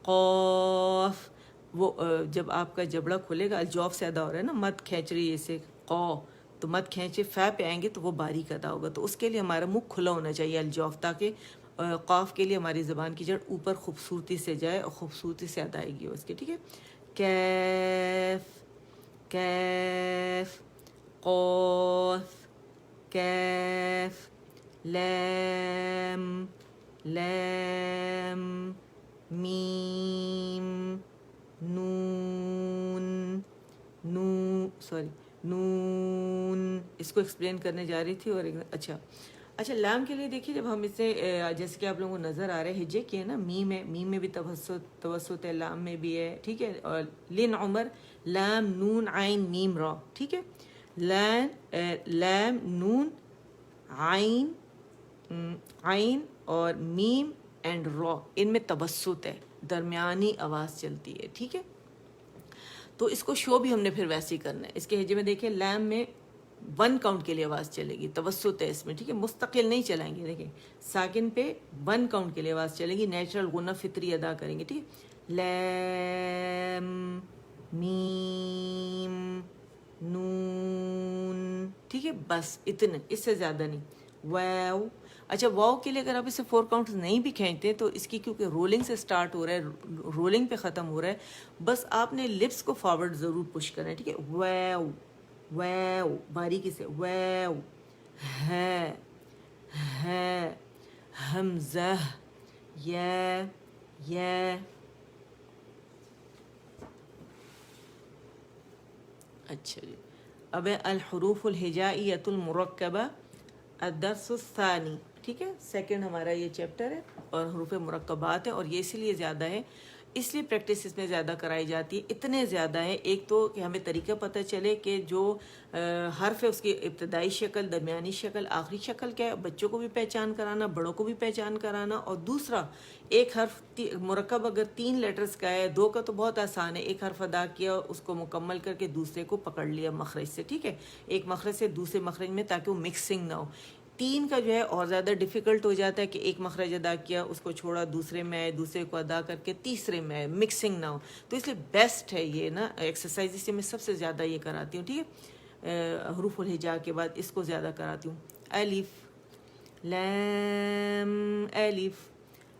قاف. وہ جب آپ کا جبڑا کھلے گا الجوف سے ادا ہو رہا ہے نا، مد کھینچ رہی ہے اسے قو، تو مد کھینچے فے پہ آئیں گے تو وہ باریک ادا ہوگا، تو اس کے لیے ہمارا منہ کھلا ہونا چاہیے الجوف، تاکہ قاف کے لیے ہماری زبان کی جڑ اوپر خوبصورتی سے جائے اور خوبصورتی سے ادائیگی ہو اس کی. ٹھیک ہے، کیف، کیف، قاف، کیف، لام، لام، میم، نون، نون، اس کو ایکسپلین کرنے جا رہی تھی اور اچھا لام کے لیے دیکھیے جب ہم اسے جیسے کہ آپ لوگوں کو نظر آ رہا ہے ہجے کی ہے نا، میم میں بھی توسط ہے، لام میں بھی ہے، ٹھیک ہے. اور لن عمر لام نون عین میم را، ٹھیک ہے. لام نون عین عین اور میم اینڈ را، ان میں توسط ہے، درمیانی آواز چلتی ہے، ٹھیک ہے. تو اس کو شو بھی ہم نے پھر ویسے ہی کرنا ہے. اس کے ہجے میں دیکھیں لام میں 1 کاؤنٹ کے لیے آواز چلے گی، توسط ہے اس میں، ٹھیک ہے. مستقل نہیں چلائیں گے، دیکھیں ساکن پہ 1 کاؤنٹ کے لیے آواز چلے گی، نیچرل غنہ فطری ادا کریں گے، ٹھیک ہے. لام میم نون، ٹھیک ہے. بس اتنے، اس سے زیادہ نہیں. واو. اچھا واو کے لیے اگر آپ اسے 4 کاؤنٹس نہیں بھی کھینچتے تو اس کی کیونکہ رولنگ سے سٹارٹ ہو رہا ہے، رولنگ پہ ختم ہو رہا ہے، بس آپ نے لپس کو فارورڈ ضرور پش کرنا ہے، ٹھیک ہے. واو واو، باریکی سے. واو ہے حمزہ یا. اچھا جی. اب الحروف الہجائیۃ المرکبہ الدرس الثانی، ٹھیک ہے. سیکنڈ ہمارا یہ چیپٹر ہے اور حروف مرکبات ہیں، اور یہ اسی لیے زیادہ ہے، اس لیے پریکٹس اس میں زیادہ کرائی جاتی ہے. اتنے زیادہ ہے، ایک تو کہ ہمیں طریقہ پتہ چلے کہ جو حرف ہے اس کی ابتدائی شکل، درمیانی شکل، آخری شکل کیا ہے، بچوں کو بھی پہچان کرانا، بڑوں کو بھی پہچان کرانا. اور دوسرا ایک حرف مرکب اگر 3 لیٹرز کا ہے، 2 کا تو بہت آسان ہے، ایک حرف ادا کیا اس کو مکمل کر کے دوسرے کو پکڑ لیا مخرج سے، ٹھیک ہے. ایک مخرج سے دوسرے مخرج میں، تاکہ وہ مکسنگ نہ ہو. 3 کا جو ہے اور زیادہ ڈیفیکلٹ ہو جاتا ہے کہ ایک مخرج ادا کیا اس کو چھوڑا، دوسرے میں آئے، دوسرے کو ادا کر کے تیسرے میں آئے، مکسنگ نہ ہو. تو اس لیے بیسٹ ہے یہ نا ایکسرسائز، اس سے میں سب سے زیادہ یہ کراتی ہوں، ٹھیک ہے. حروف الہجا کے بعد اس کو زیادہ کراتی ہوں. الف لام الف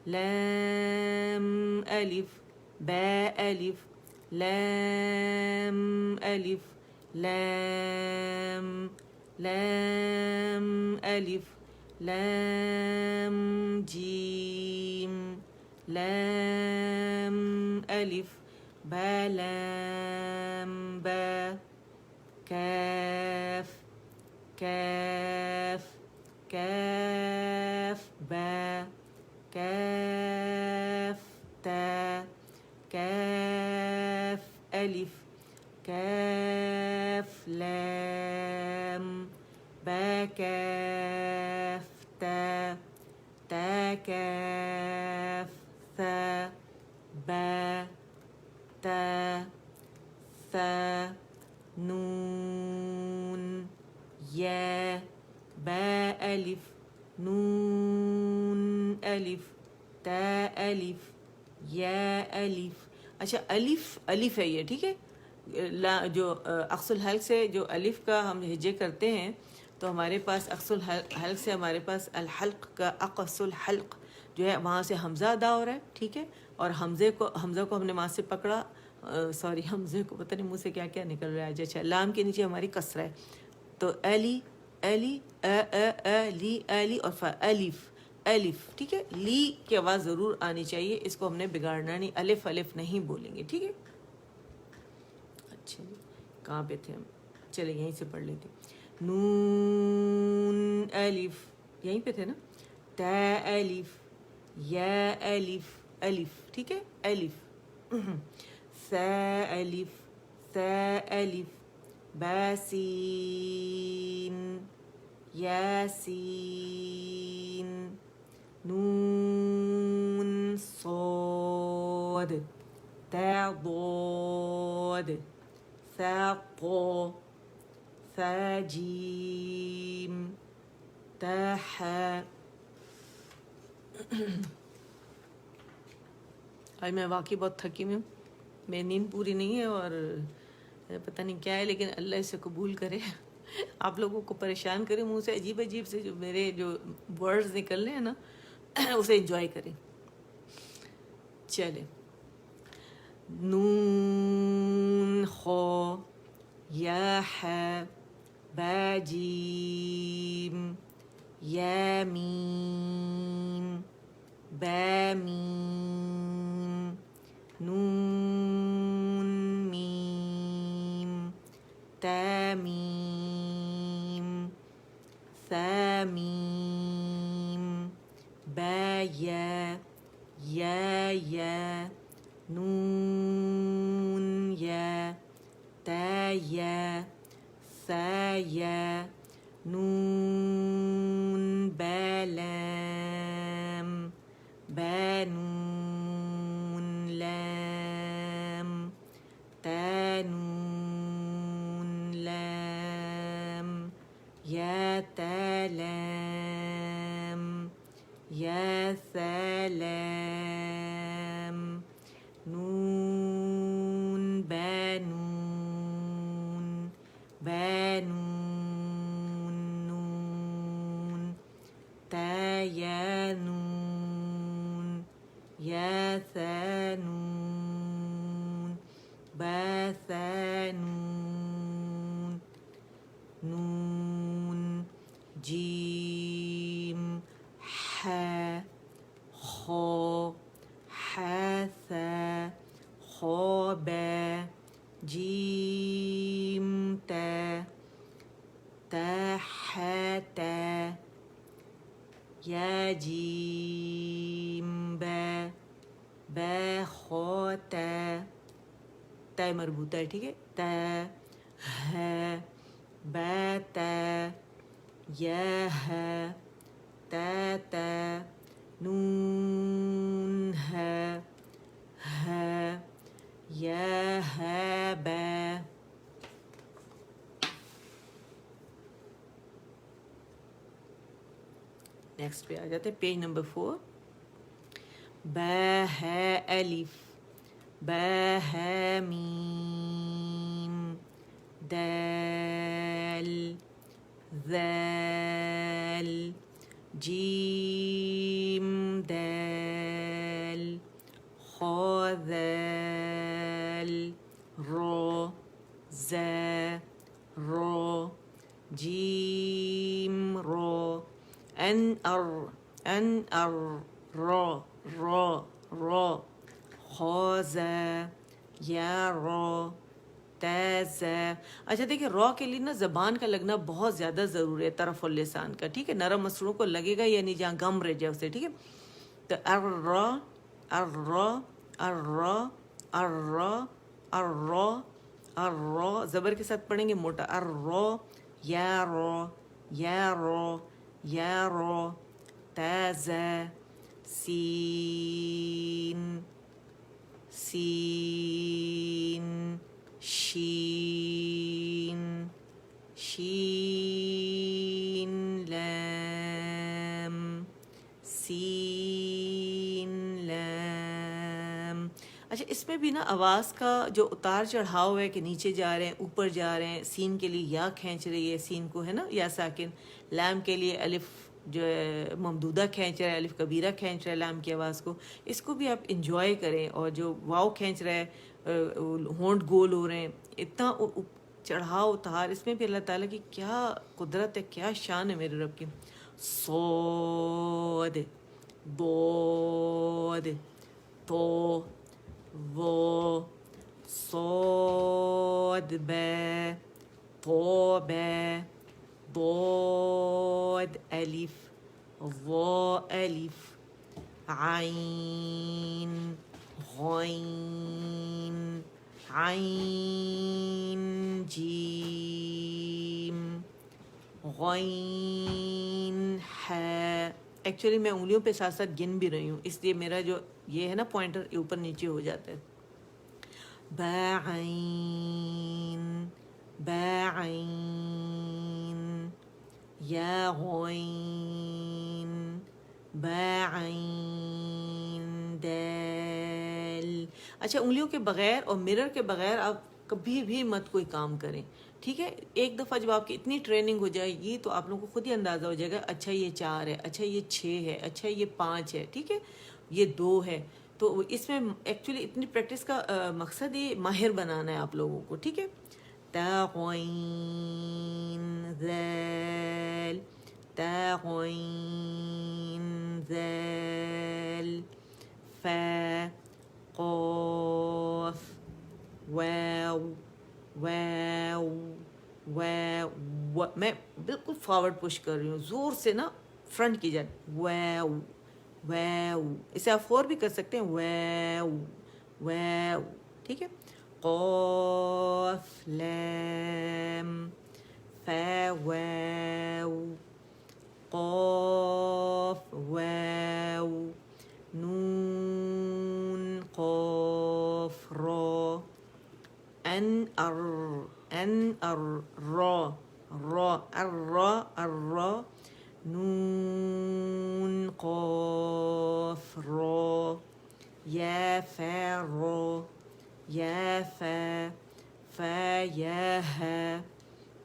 لام الف با الف لام الف لام لام الف لام جیم لام الف با لام با کاف کاف کاف با کاف تا کاف الف کاف لام با کاف تا تا کاف ثا با تا ثا نون یا با الف نون الف تا الف یا الف. اچھا الف ہے یہ، ٹھیک ہے. جو اقص الحلق سے جو الف کا ہم ہجے کرتے ہیں تو ہمارے پاس اقص الحلق سے ہمارے پاس الحلق کا اقص الحلق جو ہے وہاں سے حمزہ ادا ہو رہا ہے، ٹھیک ہے. اور حمزہ کو ہم نے وہاں سے پکڑا، سوری حمزے کو پتہ نہیں منہ سے کیا کیا نکل رہا ہے. اچھا لام کے نیچے ہماری کسرہ ہے تو ایلی ایلی لی ایلی اور فا الف الف، ٹھیک ہے. لی کی آواز ضرور آنی چاہیے، اس کو ہم نے بگاڑنا نہیں، الف الف نہیں بولیں گے، ٹھیک ہے. اچھا کہاں پہ تھے ہم؟ چلے یہیں سے پڑھ لیتے. نون الف، یہیں پہ تھے نا. تا الف یا الف الف، ٹھیک ہے. الف ثا الف ثا الف با سین یا سین نون صاد تا ضاد ثا طا ثا جیم تا حا. آج میں واقعی بہت تھکی میں ہوں، میری نیند پوری نہیں ہے اور پتہ نہیں کیا ہے، لیکن اللہ اسے قبول کرے، آپ لوگوں کو پریشان کرے، منہ سے عجیب عجیب سے جو میرے جو ورڈز نکل رہے ہیں نا اسے انجوائے کریں. چلے نون خا یا حا با جیم یا میم با میم نون میم تا میم میم با یا نون یا تا یا ثا یا نون با لام با نون لام تا نون لام یا تا لام یا سلام نون بنون بنون نون تا یا نون یا ثنون با ثنون نون جیم ح خا حث خاب جیم تا تحت یا جیم با با خاتا تا مربوطہ ہے ٹھیک ہے تا ہے با تا یا ہے تا تا نون ہے یا ہے با نیکسٹ پہ آ جاتے ہیں پیج نمبر 4 با ہے الف با ہے میم دال ذال جیم دال خا ذال را زا را جیم را ان را را خوازہ یا را تازہ. اچھا دیکھیں را کے لیے نا زبان کا لگنا بہت زیادہ ضروری ہے طرف اللسان کا, ٹھیک ہے, نرم مسلوں کو لگے گا یعنی جہاں گم رہ جائے اسے, ٹھیک ہے. تو الرا الرا الرا الرا الرا الرا زبر کے ساتھ پڑھیں گے موٹا الرا یا را یا را یا را تازہ سین سین شین شین لام سین لام. اچھا اس میں بھی نا آواز کا جو اتار چڑھاؤ ہے کہ نیچے جا رہے ہیں اوپر جا رہے ہیں, سین کے لیے یا کھینچ رہی ہے سین کو, ہے نا, یا ساکن. لام کے لیے الف جو ہے ممدودہ کھینچ رہا ہے, الف کبیرہ کھینچ رہا ہے لام کی آواز کو. اس کو بھی آپ انجوائے کریں. اور جو واؤ کھینچ رہا ہے, ہونٹ گول ہو رہے ہیں, اتنا چڑھاؤ اتار, اس میں بھی اللہ تعالیٰ کی کیا قدرت ہے, کیا شان ہے میرے رب کی. صاد ضاد تو وہ صاد با تو با ضاد الف ضا الف عین غین عین جیم غین ہے. ایکچولی میں انگلیوں پہ ساتھ ساتھ گن بھی رہی ہوں, اس لیے میرا جو یہ ہے نا پوائنٹر اوپر نیچے ہو جاتا ہے. بعین بعین یا غین بعین دال. اچھا انگلیوں کے بغیر اور مرر کے بغیر آپ کبھی بھی مت کوئی کام کریں, ٹھیک ہے. ایک دفعہ جب آپ کی اتنی ٹریننگ ہو جائے گی تو آپ لوگوں کو خود ہی اندازہ ہو جائے گا, اچھا یہ 4 ہے, اچھا یہ 6 ہے, اچھا یہ 5 ہے, ٹھیک ہے, یہ 2 ہے. تو اس میں ایکچولی اتنی پریکٹس کا مقصد یہ ماہر بنانا ہے آپ لوگوں کو, ٹھیک ہے. تغین ذال تغین ذال فا قاف واو واو واو. میں بالکل فارورڈ پش کر رہی ہوں، زور سے نا فرنٹ کی جائے، ویو ویو. اسے آپ فور بھی کر سکتے ہیں، ویو ویو. ٹھیک ہے. قاف لام فا واو، قاف واو نون قاف را، ان ار را را الرا الرا، نون قاف را، یا فا را، یا فا فا یا ها،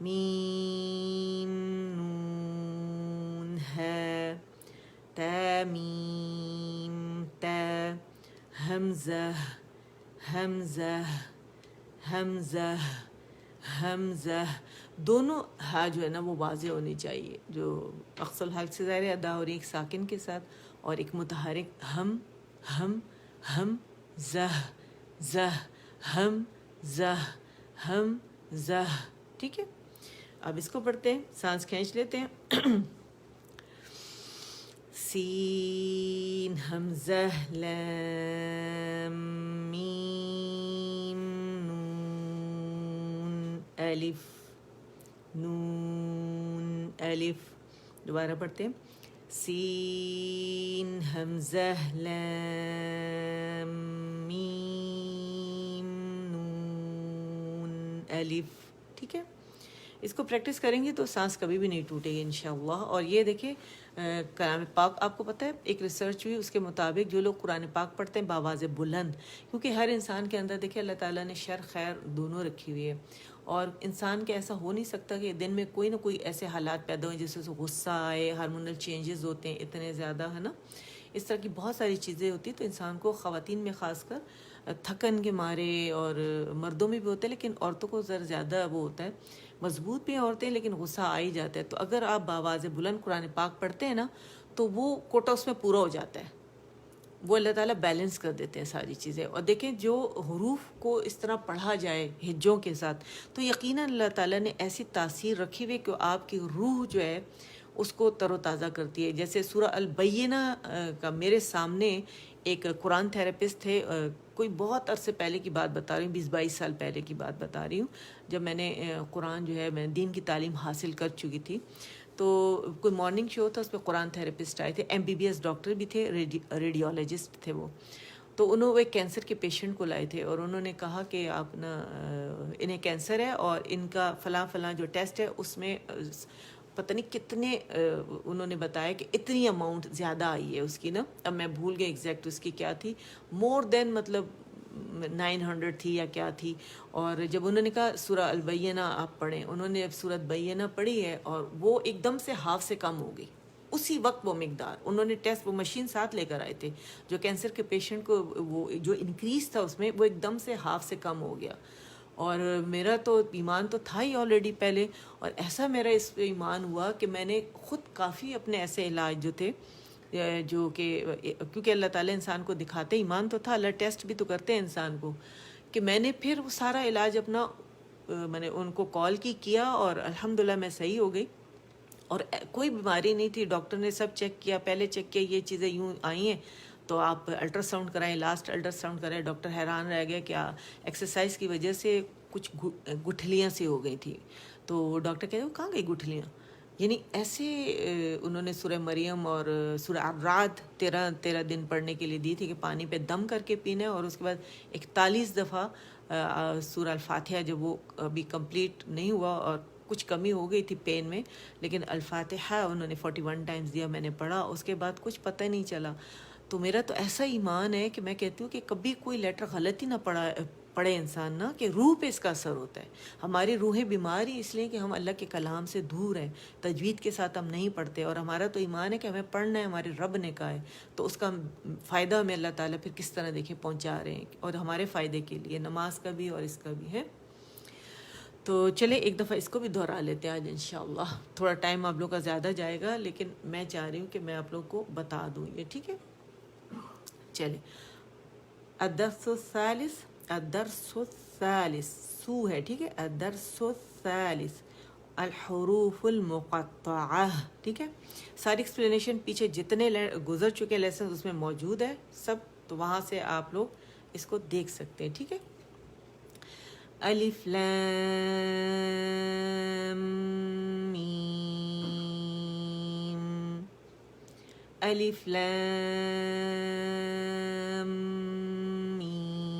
میم نون ها، تا میم تا، حمزہ حمزہ حمزہ حمزہ. دونوں ہا جو ہے نا وہ واضح ہونی چاہیے، جو اقصی الحلق سے ظاہر ادا ہو رہی ہے ایک ساکن کے ساتھ، اور ایک متحرک ہم ہم ہم زہ زہ ہم زہ ہم زہ. ٹھیک ہے. اب اس کو پڑھتے ہیں، سانس کھینچ لیتے ہیں. سین حمزہ لام میم نون الف نون الف. دوبارہ پڑھتے ہیں، سین حمزہ لام میم نون الف. ٹھیک ہے. اس کو پریکٹس کریں گے تو سانس کبھی بھی نہیں ٹوٹے گی انشاءاللہ. اور یہ دیکھیں کلام پاک، آپ کو پتہ ہے ایک ریسرچ ہوئی اس کے مطابق جو لوگ قرآن پاک پڑھتے ہیں باواز بلند، کیونکہ ہر انسان کے اندر دیکھیں اللہ تعالیٰ نے شر خیر دونوں رکھی ہوئی ہے، اور انسان کے ایسا ہو نہیں سکتا کہ دن میں کوئی نہ کوئی ایسے حالات پیدا ہوئیں جس سے غصہ آئے، ہارمونل چینجز ہوتے ہیں اتنے زیادہ، ہے نا، اس طرح کی بہت ساری چیزیں ہوتی ہیں. تو انسان کو خواتین میں خاص کر تھکن کے مارے، اور مردوں میں بھی ہوتا ہے لیکن عورتوں کو ذرا زیادہ وہ ہوتا ہے، مضبوط بھی عورتیں لیکن غصہ آ ہی جاتا ہے. تو اگر آپ باواز بلند قرآن پاک پڑھتے ہیں نا تو وہ کوٹا اس میں پورا ہو جاتا ہے، وہ اللہ تعالیٰ بیلنس کر دیتے ہیں ساری چیزیں. اور دیکھیں جو حروف کو اس طرح پڑھا جائے ہجوں کے ساتھ تو یقیناً اللہ تعالیٰ نے ایسی تاثیر رکھی ہوئی کہ آپ کی روح جو ہے اس کو تر و تازہ کرتی ہے. جیسے سورہ البینہ کا میرے سامنے ایک قرآن تھراپسٹ تھے، کوئی بہت عرصے پہلے کی بات بتا رہی ہوں، 20-22 سال پہلے کی بات بتا رہی ہوں، جب میں نے قرآن جو ہے میں دین کی تعلیم حاصل کر چکی تھی. تو کوئی مارننگ شو تھا، اس پہ قرآن تھراپسٹ آئے تھے، MBBS ڈاکٹر بھی تھے، ریڈیولوجسٹ تھے وہ. تو انہوں ایک کینسر کے پیشنٹ کو لائے تھے اور انہوں نے کہا کہ آپ نا انہیں کینسر ہے اور ان کا فلاں فلاں جو ٹیسٹ ہے اس میں پتہ نہیں کتنے انہوں نے بتایا کہ اتنی اماؤنٹ زیادہ آئی ہے اس کی نا، اب میں بھول گئی ایگزیکٹ اس کی کیا تھی، مور دین مطلب 900 تھی یا کیا تھی. اور جب انہوں نے کہا سورہ البینہ آپ پڑھیں، انہوں نے اب سورۃ بینہ پڑھی ہے اور وہ ایک دم سے ہاف سے کم ہو گئی اسی وقت. وہ مقدار انہوں نے ٹیسٹ، وہ مشین ساتھ لے کر آئے تھے جو کینسر کے پیشنٹ کو وہ جو انکریز تھا اس میں وہ ایک دم سے ہاف سے کم ہو گیا. اور میرا تو ایمان تو تھا ہی آلریڈی پہلے، اور ایسا میرا اس پہ ایمان ہوا کہ میں نے خود کافی اپنے ایسے علاج جو تھے جو کہ کیونکہ اللہ تعالیٰ انسان کو دکھاتے، ایمان تو تھا، اللہ ٹیسٹ بھی تو کرتے ہیں انسان کو، کہ میں نے پھر وہ سارا علاج اپنا میں نے ان کو کال کیا اور الحمدللہ میں صحیح ہو گئی. اور کوئی بیماری نہیں تھی، ڈاکٹر نے سب چیک کیا، پہلے چیک کیا یہ چیزیں یوں آئی ہیں تو آپ الٹرا ساؤنڈ کرائیں، لاسٹ الٹرا ساؤنڈ کرائیں. ڈاکٹر حیران رہ گیا کہ ایکسرسائز کی وجہ سے کچھ گٹھلیاں سی ہو گئی تھی. تو ڈاکٹر کہتے ہیں کہاں گئی گٹھلیاں، یعنی ایسے انہوں نے سورہ مریم اور سورہ الرعد 13 دن پڑھنے کے لیے دی تھی کہ پانی پہ دم کر کے پینا ہے، اور اس کے بعد 41 دفعہ سورہ الفاتحہ، جب وہ ابھی کمپلیٹ نہیں ہوا اور کچھ کمی ہو گئی تھی پین میں، لیکن الفاتحہ انہوں نے 41 ٹائمز دیا، میں نے پڑھا، اس کے بعد کچھ پتہ نہیں چلا. تو میرا تو ایسا ایمان ہے کہ میں کہتی ہوں کہ کبھی کوئی لیٹر غلط ہی نہ پڑھے انسان نا، کہ روح پہ اس کا اثر ہوتا ہے. ہماری روحیں بیمار ہی اس لیے کہ ہم اللہ کے کلام سے دور ہیں، تجوید کے ساتھ ہم نہیں پڑھتے، اور ہمارا تو ایمان ہے کہ ہمیں پڑھنا ہے، ہمارے رب نے کہا ہے، تو اس کا فائدہ ہمیں اللہ تعالیٰ پھر کس طرح دیکھیں پہنچا رہے ہیں، اور ہمارے فائدے کے لیے نماز کا بھی اور اس کا بھی ہے. تو چلے ایک دفعہ اس کو بھی دہرا لیتے ہیں آج انشاءاللہ. تھوڑا ٹائم آپ لوگ کا زیادہ جائے گا لیکن میں چاہ رہی ہوں کہ میں آپ لوگ کو بتا دوں یہ، ٹھیک ہے. چلے الدرس الثالث، الدرس الثالث سو ہے، ٹھیک ہے، الدرس الثالث الحروف المقطعہ. ٹھیک ہے, ساری ایکسپلینیشن پیچھے جتنے گزر چکے لیسن اس میں موجود ہے سب, تو وہاں سے آپ لوگ اس کو دیکھ سکتے ہیں. ٹھیک ہے, الف لام میم, الف لام میم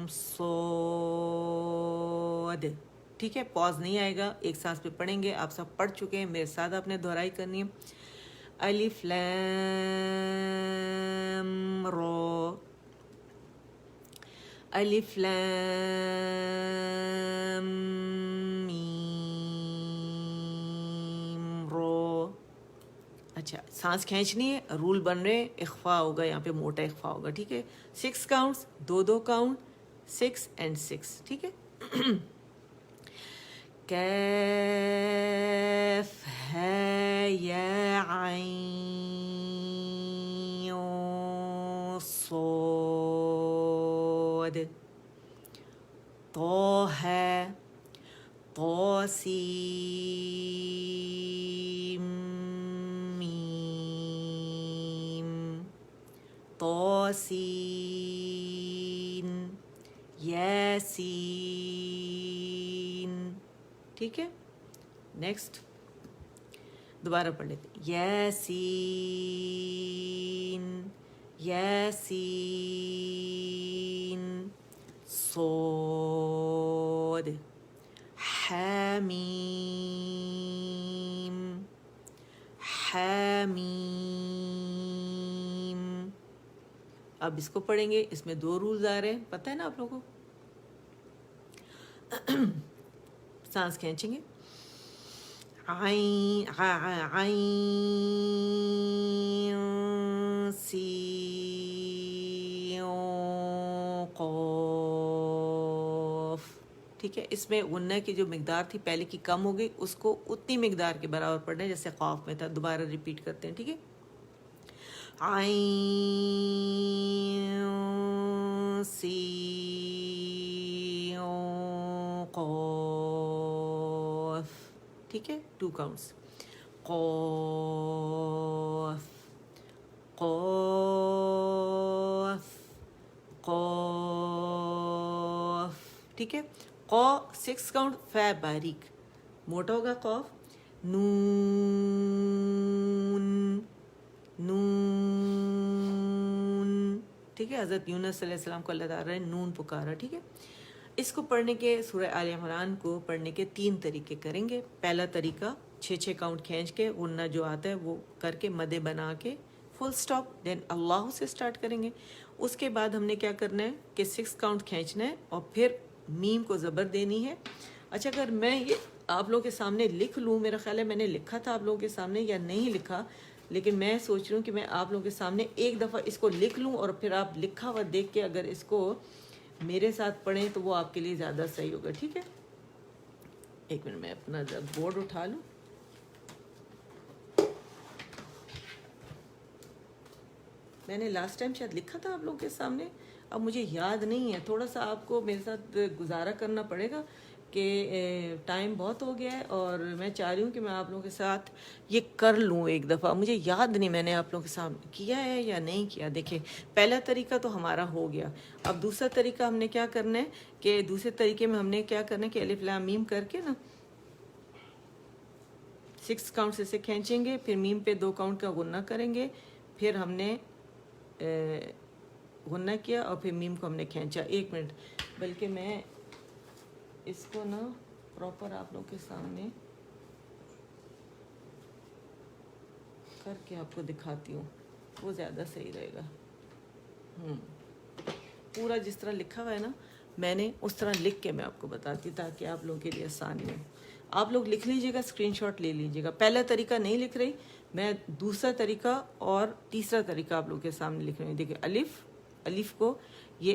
صاد. ٹھیک ہے, پاز نہیں آئے گا, ایک سانس پہ پڑھیں گے. آپ سب پڑھ چکے ہیں, میرے ساتھ آپ نے دہرائی کرنی ہے. الف لام را, الف لام میم را. اچھا, سانس کھینچنی ہے, رول بن رہے, اخفا ہوگا یہاں پہ, موٹا اخفا ہوگا. ٹھیک ہے, 6 کاؤنٹس, 2 کاؤنٹ, 6 and 6. ٹھیک ہے, کیف ہے یا عین صاد, تو ہے طاسیم میم, طاسین یاسین. ٹھیک ہے, نیکسٹ دوبارہ پڑھ لیتے. یاسین یاسین صاد, حامیم حامیم. اب اس کو پڑھیں گے, اس میں 2 رولز آ رہے ہیں, پتہ ہے نا آپ لوگوں کو. سانس کھینچیں گے, عین عین سین قاف. ٹھیک ہے, اس میں غنہ کی جو مقدار تھی پہلے کی کم ہو گئی, اس کو اتنی مقدار کے برابر پڑھنا ہے جیسے قاف میں تھا. دوبارہ ریپیٹ کرتے ہیں. ٹھیک ہے, عین سین قاف. ٹھیک ہے, 2 کاؤنٹس, قاف قاف قاف. ٹھیک ہے, قا 6 کاؤنٹ, فا باریک موٹا ہوگا, قاف نون نون. ٹھیک ہے, حضرت یونس علیہ السلام کو اللہ تعالیٰ نے نون پکارا. ٹھیک ہے, اس کو پڑھنے کے, سورہ آل عمران کو پڑھنے کے 3 طریقے کریں گے. پہلا طریقہ 6 کاؤنٹ کھینچ کے, غنہ جو آتا ہے وہ کر کے, مدے بنا کے, فل سٹاپ, دین اللہ سے سٹارٹ کریں گے. اس کے بعد ہم نے کیا کرنا ہے کہ 6 کاؤنٹ کھینچنا ہے اور پھر میم کو زبر دینی ہے. اچھا, اگر میں یہ آپ لوگوں کے سامنے لکھ لوں, میرا خیال ہے میں نے لکھا تھا آپ لوگوں کے سامنے یا نہیں لکھا, لیکن میں سوچ رہی ہوں کہ میں آپ لوگوں کے سامنے ایک دفعہ اس کو لکھ لوں اور پھر آپ لکھا ہوا دیکھ کے اگر اس کو میرے ساتھ پڑھیں تو وہ آپ کے لیے زیادہ صحیح ہوگا. ٹھیک ہے, ایک منٹ میں اپنا بورڈ اٹھا لوں. میں نے لاسٹ ٹائم شاید لکھا تھا آپ لوگوں کے سامنے, اب مجھے یاد نہیں ہے. تھوڑا سا آپ کو میرے ساتھ گزارا کرنا پڑے گا کہ ٹائم بہت ہو گیا ہے اور میں چاہ رہی ہوں کہ میں آپ لوگوں کے ساتھ یہ کر لوں ایک دفعہ. مجھے یاد نہیں میں نے آپ لوگوں کے سامنے کیا ہے یا نہیں کیا. دیکھیں, پہلا طریقہ تو ہمارا ہو گیا. اب دوسرا طریقہ ہم نے کیا کرنا ہے کہ دوسرے طریقے میں ہم نے کیا کرنا ہے کہ الف لام میم کر کے نا 6 کاؤنٹ سے کھینچیں گے, پھر میم پہ 2 کاؤنٹ کا غنہ کریں گے, پھر ہم نے غنہ کیا اور پھر میم کو ہم نے کھینچا. 1 منٹ, بلکہ میں اس کو نا پراپر آپ لوگوں کے سامنے کر کے آپ کو دکھاتی ہوں, وہ زیادہ صحیح رہے گا. پورا جس طرح لکھا ہوا ہے نا میں نے اس طرح لکھ کے میں آپ کو بتاتی تاکہ آپ لوگوں کے لیے آسانی ہو. آپ لوگ لکھ لیجئے گا, اسکرین شاٹ لے لیجئے گا. پہلا طریقہ نہیں لکھ رہی میں, دوسرا طریقہ اور تیسرا طریقہ آپ لوگوں کے سامنے لکھ رہی ہوں. دیکھیں, الف کو یہ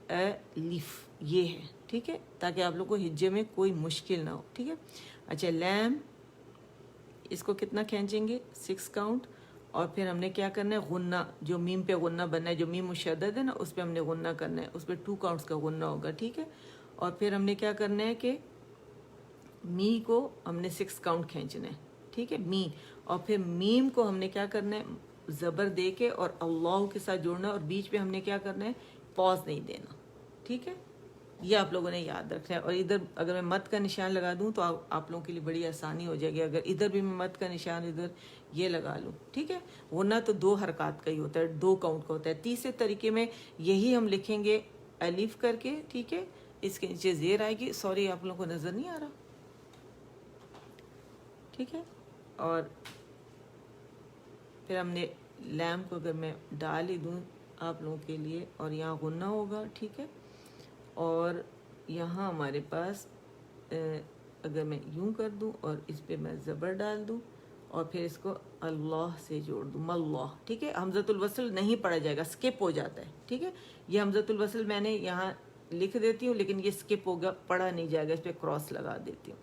الف یہ ہے. ٹھیک ہے, تاکہ آپ لوگ کو ہجے میں کوئی مشکل نہ ہو. ٹھیک ہے, اچھا, لام اس کو کتنا کھینچیں گے 6 کاؤنٹ, اور پھر ہم نے کیا کرنا ہے غنہ, جو میم پہ غنہ بننا ہے, جو میم مشدد ہے نا اس پہ ہم نے غنہ کرنا ہے, اس پہ 2 کاؤنٹس کا غنہ ہوگا. ٹھیک ہے, اور پھر ہم نے کیا کرنا ہے کہ می کو ہم نے 6 کاؤنٹ کھینچنا ہے، ٹھیک ہے، می. اور پھر میم کو ہم نے کیا کرنا ہے، زبر دے کے اور اللہ کے ساتھ جوڑنا ہے، اور بیچ پہ ہم نے کیا کرنا ہے، پاز نہیں دینا، ٹھیک ہے. یہ آپ لوگوں نے یاد رکھنا ہے. اور ادھر اگر میں مت کا نشان لگا دوں تو آپ لوگوں کے لیے بڑی آسانی ہو جائے گی. اگر ادھر بھی میں مت کا نشان ادھر یہ لگا لوں، ٹھیک ہے، ورنہ تو 2 حرکات کا ہی ہوتا ہے، 2 کاؤنٹ کا ہوتا ہے. تیسرے طریقے میں یہی ہم لکھیں گے الف کر کے، ٹھیک ہے، اس کے نیچے زیر آئے گی. سوری آپ لوگوں کو نظر نہیں آ رہا، ٹھیک ہے. اور پھر ہم نے لام کو اگر میں ڈال ہی دوں آپ لوگوں کے لیے، اور یہاں غنہ ہوگا، ٹھیک ہے. اور یہاں ہمارے پاس اگر میں یوں کر دوں اور اس پہ میں زبر ڈال دوں اور پھر اس کو اللہ سے جوڑ دوں، ماللہ، ٹھیک ہے. حمزۃ الوصل نہیں پڑھا جائے گا، سکپ ہو جاتا ہے، ٹھیک ہے. یہ حمزۃ الوصل میں نے یہاں لکھ دیتی ہوں لیکن یہ سکپ ہوگا، پڑھا نہیں جائے گا، اس پہ کراس لگا دیتی ہوں،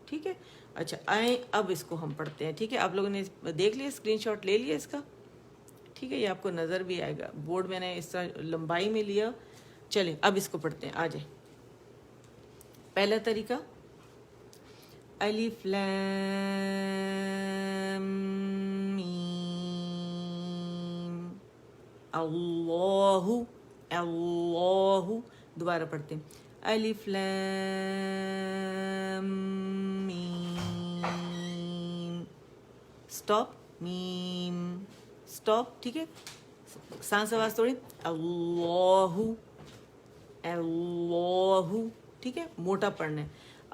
ٹھیک ہے. اچھا آئیں اب اس کو ہم پڑھتے ہیں، ٹھیک ہے. آپ لوگوں نے دیکھ لیا، اسکرین شاٹ لے لیا اس کا، ٹھیک ہے. یہ آپ کو نظر بھی آئے گا، بورڈ میں نے اس طرح لمبائی میں لیا. چلیں اب اس کو پڑھتے ہیں، آ جائیں. پہلا طریقہ الف لام میم اللہ، اللہ، دوبارہ پڑھتے ہیں الف لام میم، سٹاپ، میم، سٹاپ، ٹھیک ہے. سانس آواز توڑی، اللہ، اللہ، ٹھیک ہے، موٹا پڑھنا ہے.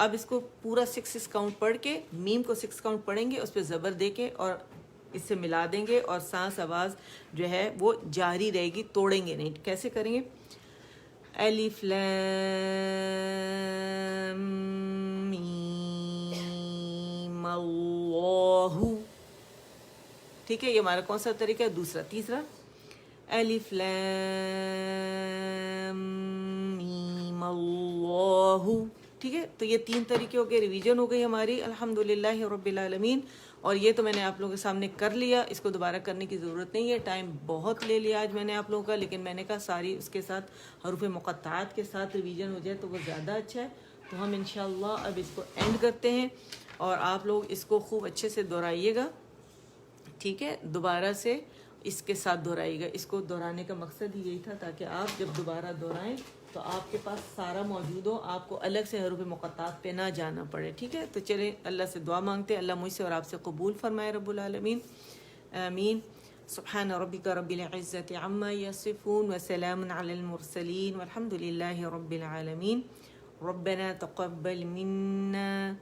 اب اس کو پورا 6 کاؤنٹ پڑھ کے، میم کو 6 کاؤنٹ پڑھیں گے، اس پہ زبر دے کے اور اس سے ملا دیں گے، اور سانس آواز جو ہے وہ جاری رہے گی، توڑیں گے نہیں. کیسے کریں گے؟ الف لام میم اللہ، ٹھیک ہے. یہ ہمارا کون سا طریقہ ہے؟ دوسرا. تیسرا الف لام میم اللہ، ٹھیک ہے. تو یہ 3 طریقے ہو گئے، ریویژن ہو گئی ہماری الحمدللہ رب العالمین. اور یہ تو میں نے آپ لوگوں کے سامنے کر لیا، اس کو دوبارہ کرنے کی ضرورت نہیں ہے. ٹائم بہت لے لیا آج میں نے آپ لوگوں کا، لیکن میں نے کہا ساری اس کے ساتھ حروف مقطعات کے ساتھ ریویژن ہو جائے تو وہ زیادہ اچھا ہے. تو ہم انشاءاللہ اب اس کو اینڈ کرتے ہیں، اور آپ لوگ اس کو خوب اچھے سے دہرائیے گا، ٹھیک ہے. دوبارہ سے اس کے ساتھ دہرائیے گا. اس کو دہرانے کا مقصد ہی یہی تھا تاکہ آپ جب دوبارہ دہرائیں تو آپ کے پاس سارا موجود ہو، آپ کو الگ سے حروف مقطعات پہ نہ جانا پڑے، ٹھیک ہے. تو چلیں اللہ سے دعا مانگتے ہیں، اللہ مجھ سے اور آپ سے قبول فرمائے رب العالمین، آمین. سبحان ربک رب العزت عما یصفون وسلام علی المرسلین والحمد للہ رب العالمین. ربنا تقبل منا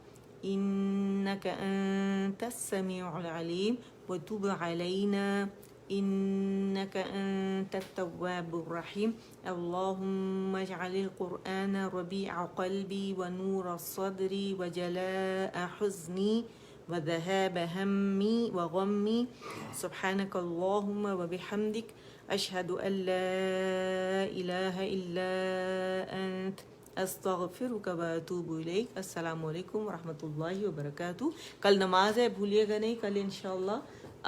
إنك أنت السميع العليم وتب علينا إنك أنت التواب الرحيم. اللهم اجعل القرآن ربيع قلبي ونور صدري وجلاء حزني وذهاب همي وغمي. سبحانك اللهم وبحمدك أشهد أن لا إله إلا أنت استغفرک و اتوب الیک. السلام علیکم ورحمۃ اللہ وبرکاتہ. کل نماز ہے، بھولیے گا نہیں. کل انشاءاللہ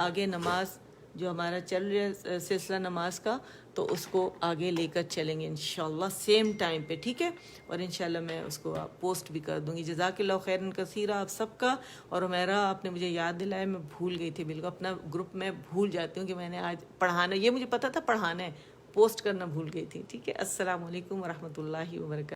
آگے نماز جو ہمارا چل رہا ہے سلسلہ نماز کا، تو اس کو آگے لے کر چلیں گے انشاءاللہ سیم ٹائم پہ، ٹھیک ہے. اور انشاءاللہ میں اس کو پوسٹ بھی کر دوں گی. جزاک اللہ خیرن کثیرہ آپ سب کا. اور میرا آپ نے مجھے یاد دلایا، میں بھول گئی تھی بالکل. اپنا گروپ میں بھول جاتی ہوں کہ میں نے آج پڑھانا، یہ مجھے پتہ تھا پڑھانا ہے، پوسٹ کرنا بھول گئی تھی، ٹھیک ہے. السلام علیکم ورحمۃ اللہ وبرکاتہ.